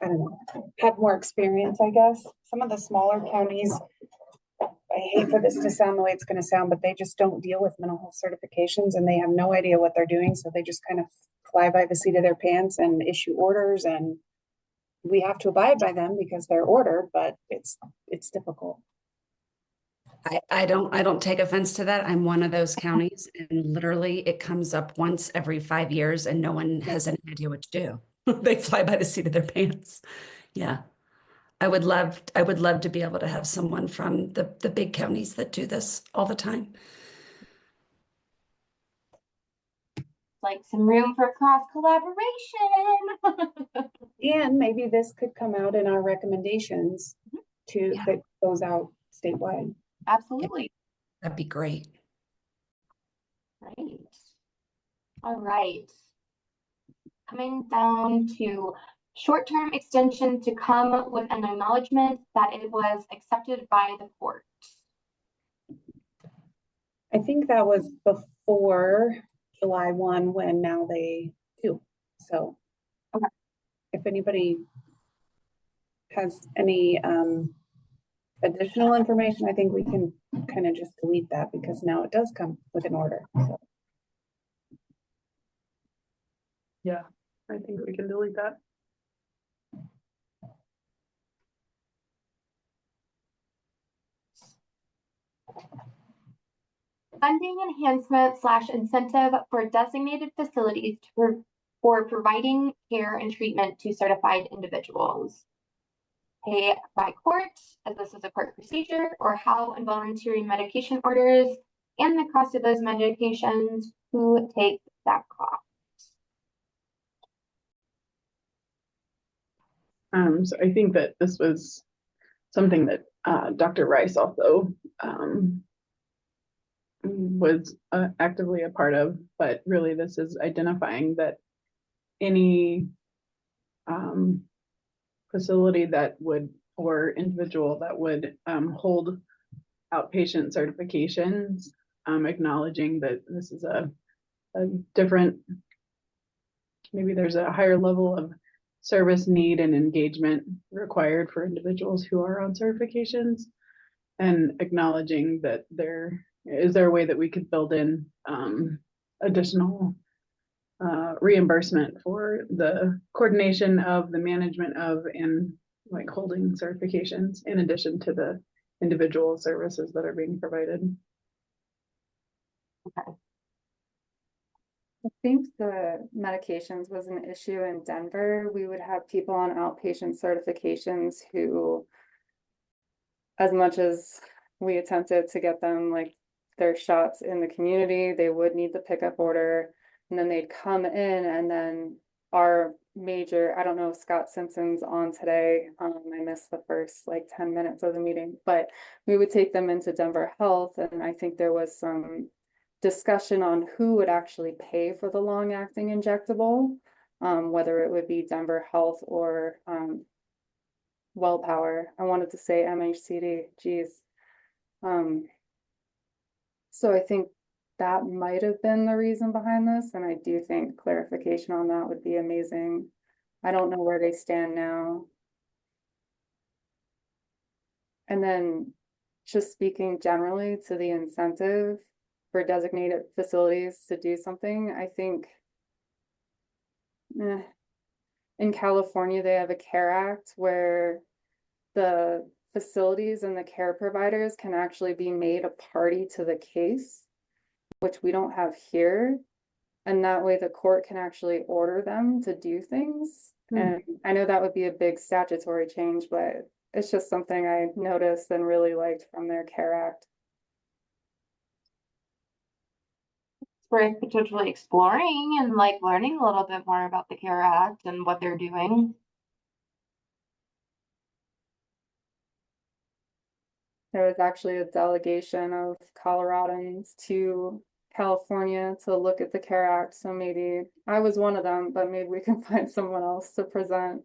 don't know, have more experience, I guess. Some of the smaller counties, I hate for this to sound the way it's going to sound, but they just don't deal with mental health certifications and they have no idea what they're doing. So they just kind of fly by the seat of their pants and issue orders, and we have to abide by them because they're ordered, but it's difficult. I don't take offense to that. I'm one of those counties, and literally it comes up once every 5 years and no one has any idea what to do. They fly by the seat of their pants. Yeah. I would love to be able to have someone from the big counties that do this all the time. Like some room for cross collaboration. And maybe this could come out in our recommendations to that goes out statewide. Absolutely. That'd be great. Right. All right. Coming down to short-term extension to come with an acknowledgement that it was accepted by the court. I think that was before July 1 when now they do. So okay. If anybody has any additional information, I think we can kind of just delete that because now it does come with an order. So. Yeah, I think we can delete that. Funding enhancement / incentive for designated facilities for providing care and treatment to certified individuals. Pay by court, as this is a court procedure, or how involuntary medication orders and the cost of those medications, who takes that cost? So I think that this was something that Dr. Rice also was actively a part of, but really this is identifying that any facility that would, or individual that would hold outpatient certifications, acknowledging that this is a different, maybe there's a higher level of service need and engagement required for individuals who are on certifications, and acknowledging that is there a way that we could build in additional reimbursement for the coordination of the management of and like holding certifications in addition to the individual services that are being provided. Okay. I think the medications was an issue in Denver. We would have people on outpatient certifications who, as much as we attempted to get them like their shots in the community, they would need the pickup order, and then they'd come in, and then our major, I don't know if Scott Simpson's on today. I missed the first like 10 minutes of the meeting, but we would take them into Denver Health, and I think there was some discussion on who would actually pay for the long-acting injectable, whether it would be Denver Health or WellPower. I wanted to say MHCD, geez. So I think that might have been the reason behind this, and I do think clarification on that would be amazing. I don't know where they stand now. And then just speaking generally to the incentive for designated facilities to do something, I think in California, they have a CARE Act where the facilities and the care providers can actually be made a party to the case, which we don't have here. And that way the court can actually order them to do things. And I know that would be a big statutory change, but it's just something I noticed and really liked from their CARE Act. Worth potentially exploring and like learning a little bit more about the CARE Act and what they're doing. There was actually a delegation of Coloradans to California to look at the CARE Act. So maybe I was one of them, but maybe we can find someone else to present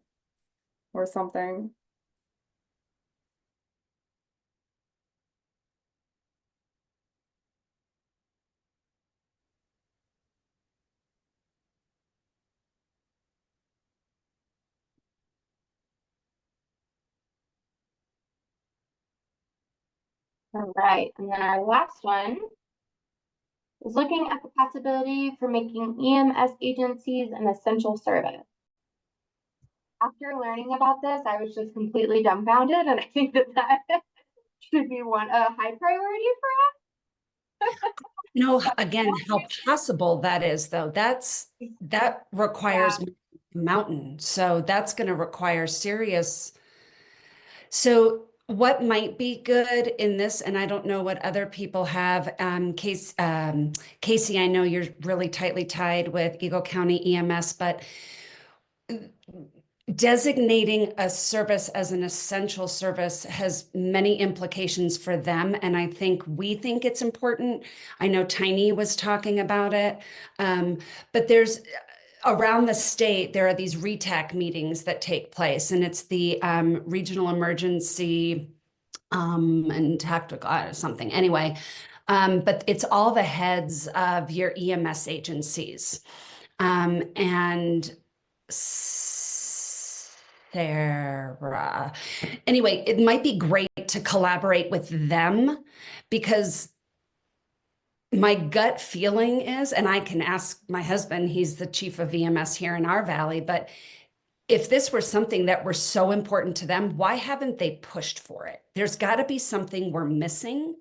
or something. All right, and then our last one is looking at the possibility for making EMS agencies an essential service. After learning about this, I was just completely dumbfounded, and I think that should be a high priority for us. No, again, how possible that is, though. That requires a mountain. So that's going to require serious. So what might be good in this, and I don't know what other people have, Casey, I know you're really tightly tied with Eagle County EMS, but designating a service as an essential service has many implications for them. And I think we think it's important. I know Tiny was talking about it, but there's around the state, there are these RETAC meetings that take place, and it's the regional emergency and tactical something. Anyway, but it's all the heads of your EMS agencies. And Sarah. Anyway, it might be great to collaborate with them, because my gut feeling is, and I can ask my husband, he's the chief of EMS here in our valley, but if this were something that were so important to them, why haven't they pushed for it? There's got to be something we're missing.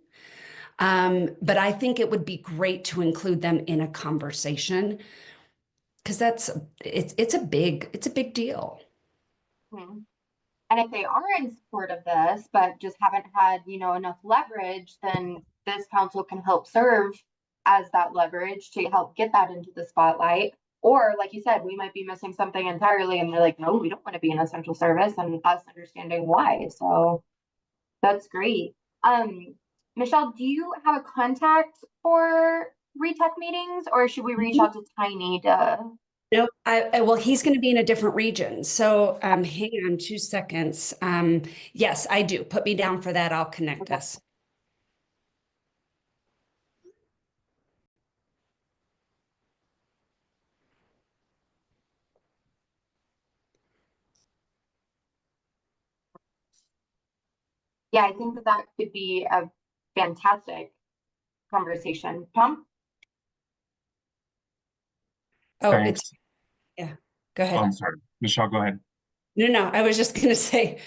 But I think it would be great to include them in a conversation, because it's a big deal. Hmm. And if they are in support of this, but just haven't had, enough leverage, then this council can help serve as that leverage to help get that into the spotlight. Or like you said, we might be missing something entirely and they're like, no, we don't want to be an essential service, and us understanding why. So that's great. Michelle, do you have a contact for RETEC meetings, or should we reach out to Tiny to? Nope. Well, he's going to be in a different region. So hang on 2 seconds. Yes, I do. Put me down for that. I'll connect us. Yeah, I think that that could be a fantastic conversation. Tom? Oh, Thanks. yeah, go Oh, ahead. I'm sorry. Michelle, go ahead. No, I was just gonna say,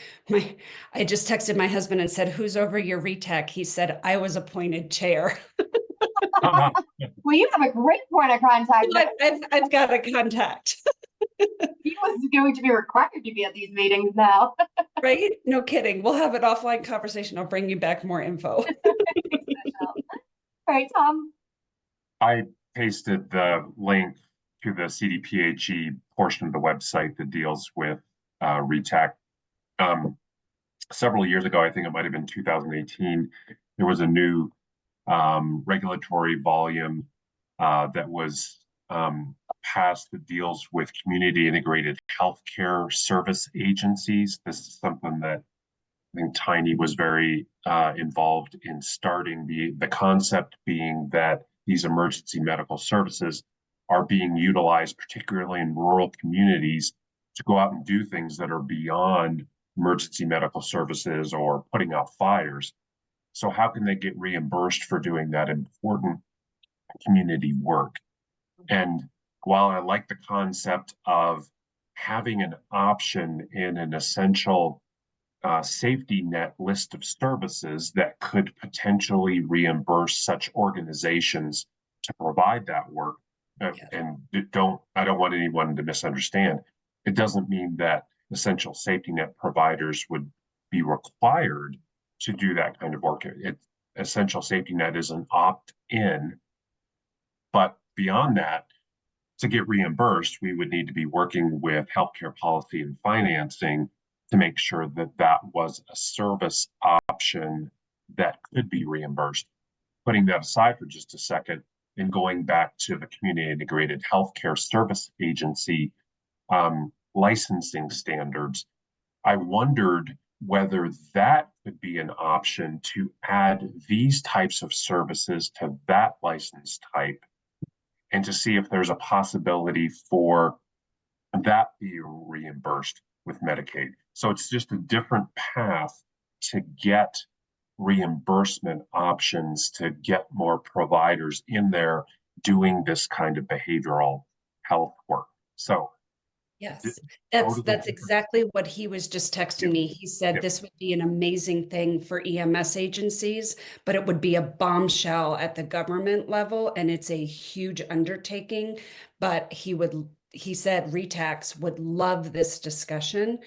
I just texted my husband and said, "Who's over your RETAC?" He said, "I was appointed chair." Well, you have a great point of contact. I've got a contact. He was going to be required to be at these meetings now. Right? No kidding. We'll have an offline conversation. I'll bring you back more info. Thanks, Michelle. All right, Tom. I pasted the link to the CDPHE portion of the website that deals with RETAC. Several years ago, I think it might have been 2018, there was a new regulatory volume that was passed that deals with community integrated healthcare service agencies. This is something that I think Tiny was very involved in starting, the concept being that these emergency medical services are being utilized, particularly in rural communities, to go out and do things that are beyond emergency medical services or putting out fires. So how can they get reimbursed for doing that important community work? And while I like the concept of having an option in an essential safety net list of services that could potentially reimburse such organizations to provide that work. And I don't want anyone to misunderstand. It doesn't mean that essential safety net providers would be required to do that kind of work. Essential safety net is an opt-in, but beyond that, to get reimbursed, we would need to be working with healthcare policy and financing to make sure that that was a service option that could be reimbursed. Putting that aside for just a second and going back to the community integrated healthcare service agency licensing standards, I wondered whether that could be an option to add these types of services to that license type and to see if there's a possibility for that being reimbursed with Medicaid. So it's just a different path to get reimbursement options, to get more providers in there doing this kind of behavioral health work. So Yes, totally that's exactly what he was just texting me. He said this would be an amazing thing for EMS agencies, but it would be a bombshell at the government level, and it's a huge undertaking. But he said RETACs would love this discussion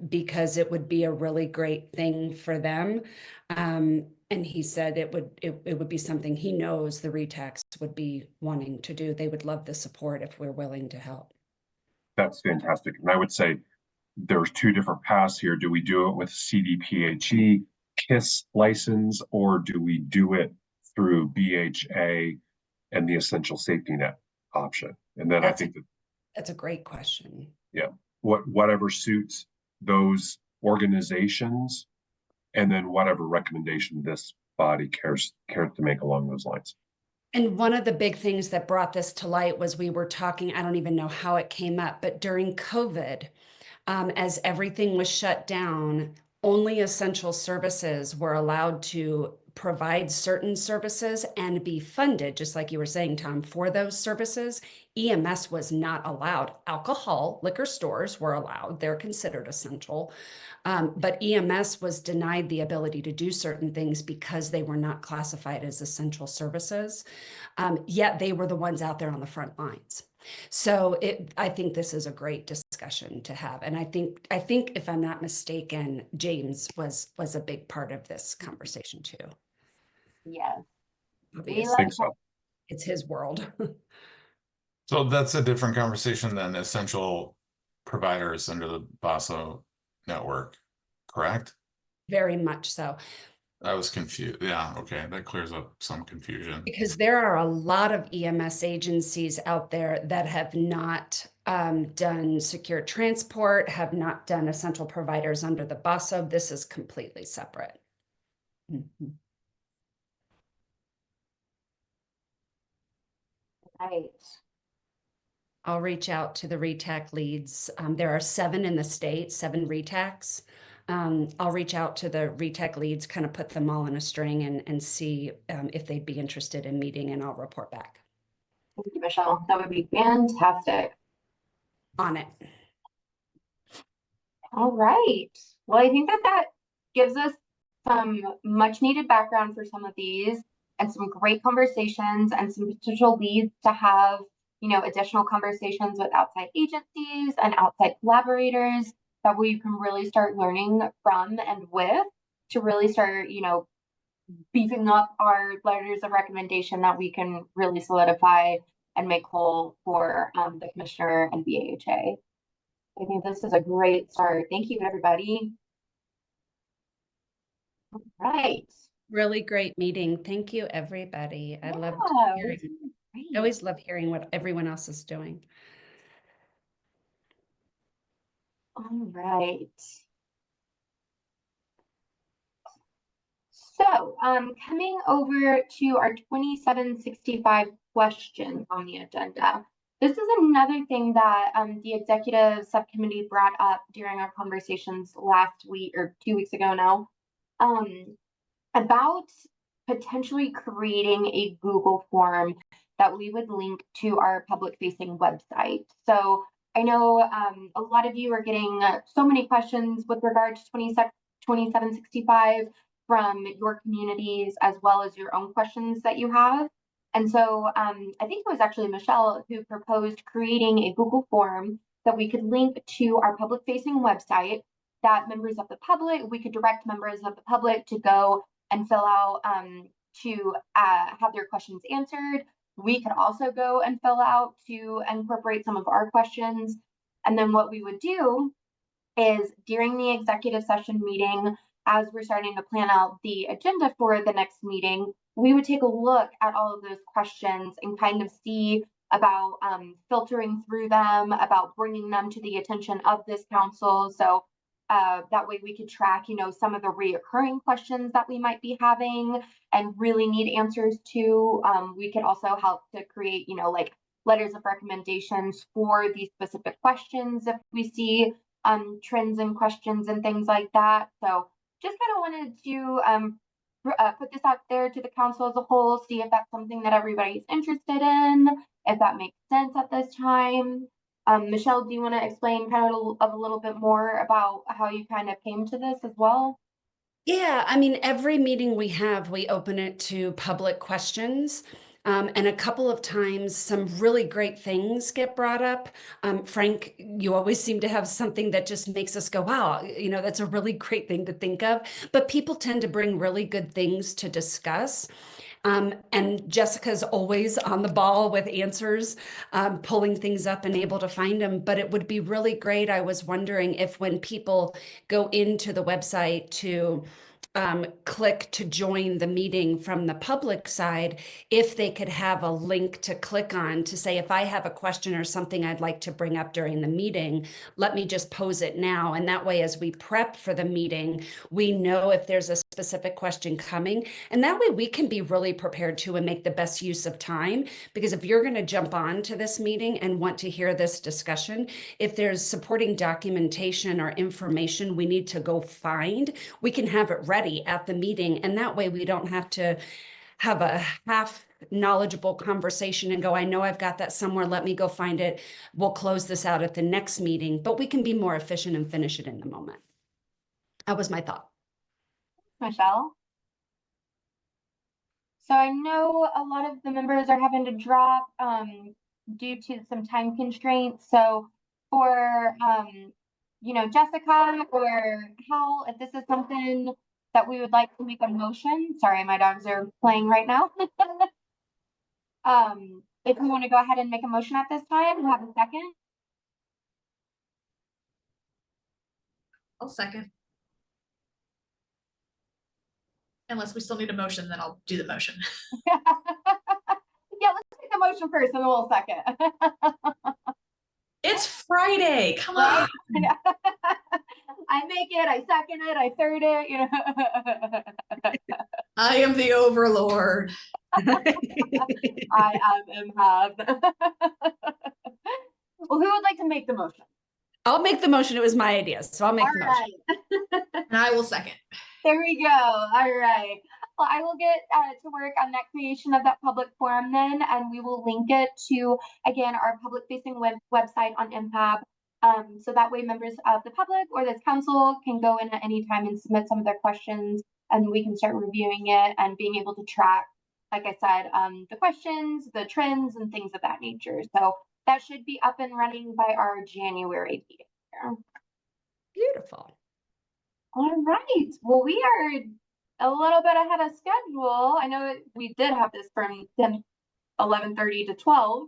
because it would be a really great thing for them. And he said it would be something he knows the RETACs would be wanting to do. They would love the support if we're willing to help. That's fantastic. And I would say there's two different paths here. Do we do it with CDPHE KISS license, or do we do it through BHA and the essential safety net option? And then I think that's a great question. Yeah, whatever suits those organizations, and then whatever recommendation this body cares to make along those lines. And one of the big things that brought this to light was we were talking, I don't even know how it came up, but during COVID, as everything was shut down, only essential services were allowed to provide certain services and be funded, just like you were saying, Tom, for those services. EMS was not allowed. Alcohol, liquor stores were allowed. They're considered essential. But EMS was denied the ability to do certain things because they were not classified as essential services. Yet they were the ones out there on the front lines. So I think this is a great discussion to have. And I think if I'm not mistaken, James was a big part of this conversation too. Yes. It's his world. So that's a different conversation than essential providers under the BASO network, correct? Very much so. I was confused. Yeah, okay, that clears up some confusion. Because there are a lot of EMS agencies out there that have not done secure transport, have not done essential providers under the BASO. This is completely separate. Mm-hmm. Right. I'll reach out to the RETAC leads. There are 7 in the state, 7 RETACs. I'll reach out to the retech leads, kind of put them all in a string and see if they'd be interested in meeting, and I'll report back. Thank you, Michelle. That would be fantastic. On it. All right. Well, I think that gives us some much needed background for some of these and some great conversations and some potential leads to have, additional conversations with outside agencies and outside collaborators that we can really start learning from and with to really start, beefing up our letters of recommendation that we can really solidify and make whole for the commissioner and BAHA. I think this is a great start. Thank you, everybody. All right. Really great meeting. Thank you, everybody. I always love hearing what everyone else is doing. All right. So, coming over to our 2765 questions on the agenda. This is another thing that the executive subcommittee brought up during our conversations last week or 2 weeks ago now, about potentially creating a Google form that we would link to our public facing website. So I know a lot of you are getting so many questions with regard to 2765 from your communities, as well as your own questions that you have. And so I think it was actually Michelle who proposed creating a Google form that we could link to our public facing website that members of the public, we could direct members of the public to go and fill out to have their questions answered. We could also go and fill out to incorporate some of our questions. And then what we would do is during the executive session meeting, as we're starting to plan out the agenda for the next meeting, we would take a look at all of those questions and kind of see about filtering through them, about bringing them to the attention of this council. So that way we could track, some of the reoccurring questions that we might be having and really need answers to. We could also help to create, like letters of recommendations for these specific questions if we see trends and questions and things like that. So just kind of wanted to put this out there to the council as a whole, see if that's something that everybody's interested in, if that makes sense at this time. Michelle, do you want to explain kind of a little bit more about how you kind of came to this as well? Yeah, I mean, every meeting we have, we open it to public questions. And a couple of times, some really great things get brought up. Frank, you always seem to have something that just makes us go, wow, that's a really great thing to think of. But people tend to bring really good things to discuss. And Jessica's always on the ball with answers, pulling things up and able to find them. But it would be really great. I was wondering if when people go into the website to click to join the meeting from the public side, if they could have a link to click on to say, if I have a question or something I'd like to bring up during the meeting, let me just pose it now. And that way, as we prep for the meeting, we know if there's a specific question coming. And that way we can be really prepared to and make the best use of time. Because if you're going to jump on to this meeting and want to hear this discussion, if there's supporting documentation or information we need to go find, we can have it ready at the meeting. And that way we don't have to have a half knowledgeable conversation and go, I know I've got that somewhere, let me go find it. We'll close this out at the next meeting, but we can be more efficient and finish it in the moment. That was my thought. Michelle? So I know a lot of the members are having to drop due to some time constraints. So for Jessica or Hal, if this is something that we would like to make a motion. Sorry, my dogs are playing right now. If we want to go ahead and make a motion at this time, have a second. I'll second. Unless we still need a motion, then I'll do the motion. Yeah, let's make the motion first and then we'll second. It's Friday. Come on. I make it, I second it, I third it, I am the overlord. I am MHAB. Well, who would like to make the motion? I'll make the motion. It was my idea, so I'll make the motion. Right. And I will second. There we go. All right. Well, I will get to work on that creation of that public forum then, and we will link it to, again, our public facing website on MHAB. So that way members of the public or this council can go in at any time and submit some of their questions, and we can start reviewing it and being able to track, like I said, the questions, the trends, and things of that nature. So that should be up and running by our January meeting here. Beautiful. All right. Well, we are a little bit ahead of schedule. I know we did have this from 11:30 to 12.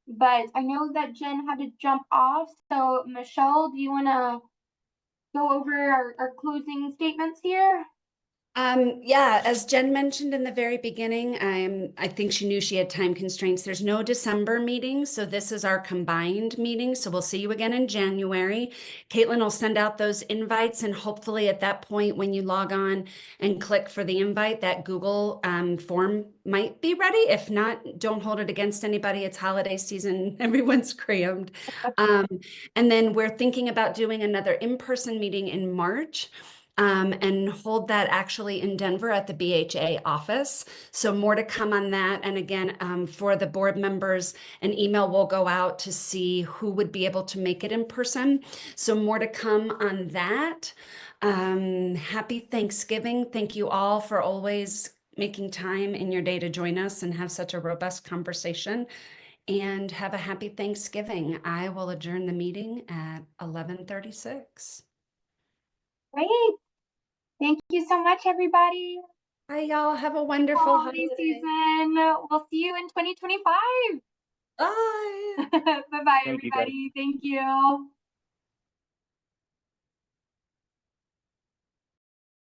But I know that Jen had to jump off. So Michelle, do you want to go over our closing statements here? Yeah, as Jen mentioned in the very beginning, I think she knew she had time constraints. There's no December meeting, so this is our combined meeting. So we'll see you again in January. Caitlin will send out those invites, and hopefully at that point, when you log on and click for the invite, that Google form might be ready. If not, don't hold it against anybody. It's holiday season. Everyone's crammed. And then we're thinking about doing another in-person meeting in March. And hold that actually in Denver at the BHA office. So more to come on that. And again, for the board members, an email will go out to see who would be able to make it in person. So more to come on that. Happy Thanksgiving. Thank you all for always making time in your day to join us and have such a robust conversation. And have a happy Thanksgiving. I will adjourn the meeting at 11:36. Great. Thank you so much, everybody. Bye, y'all. Have a wonderful holiday season. We'll see you in 2025. Bye. Bye-bye, Thank you, guys. everybody. Thank you.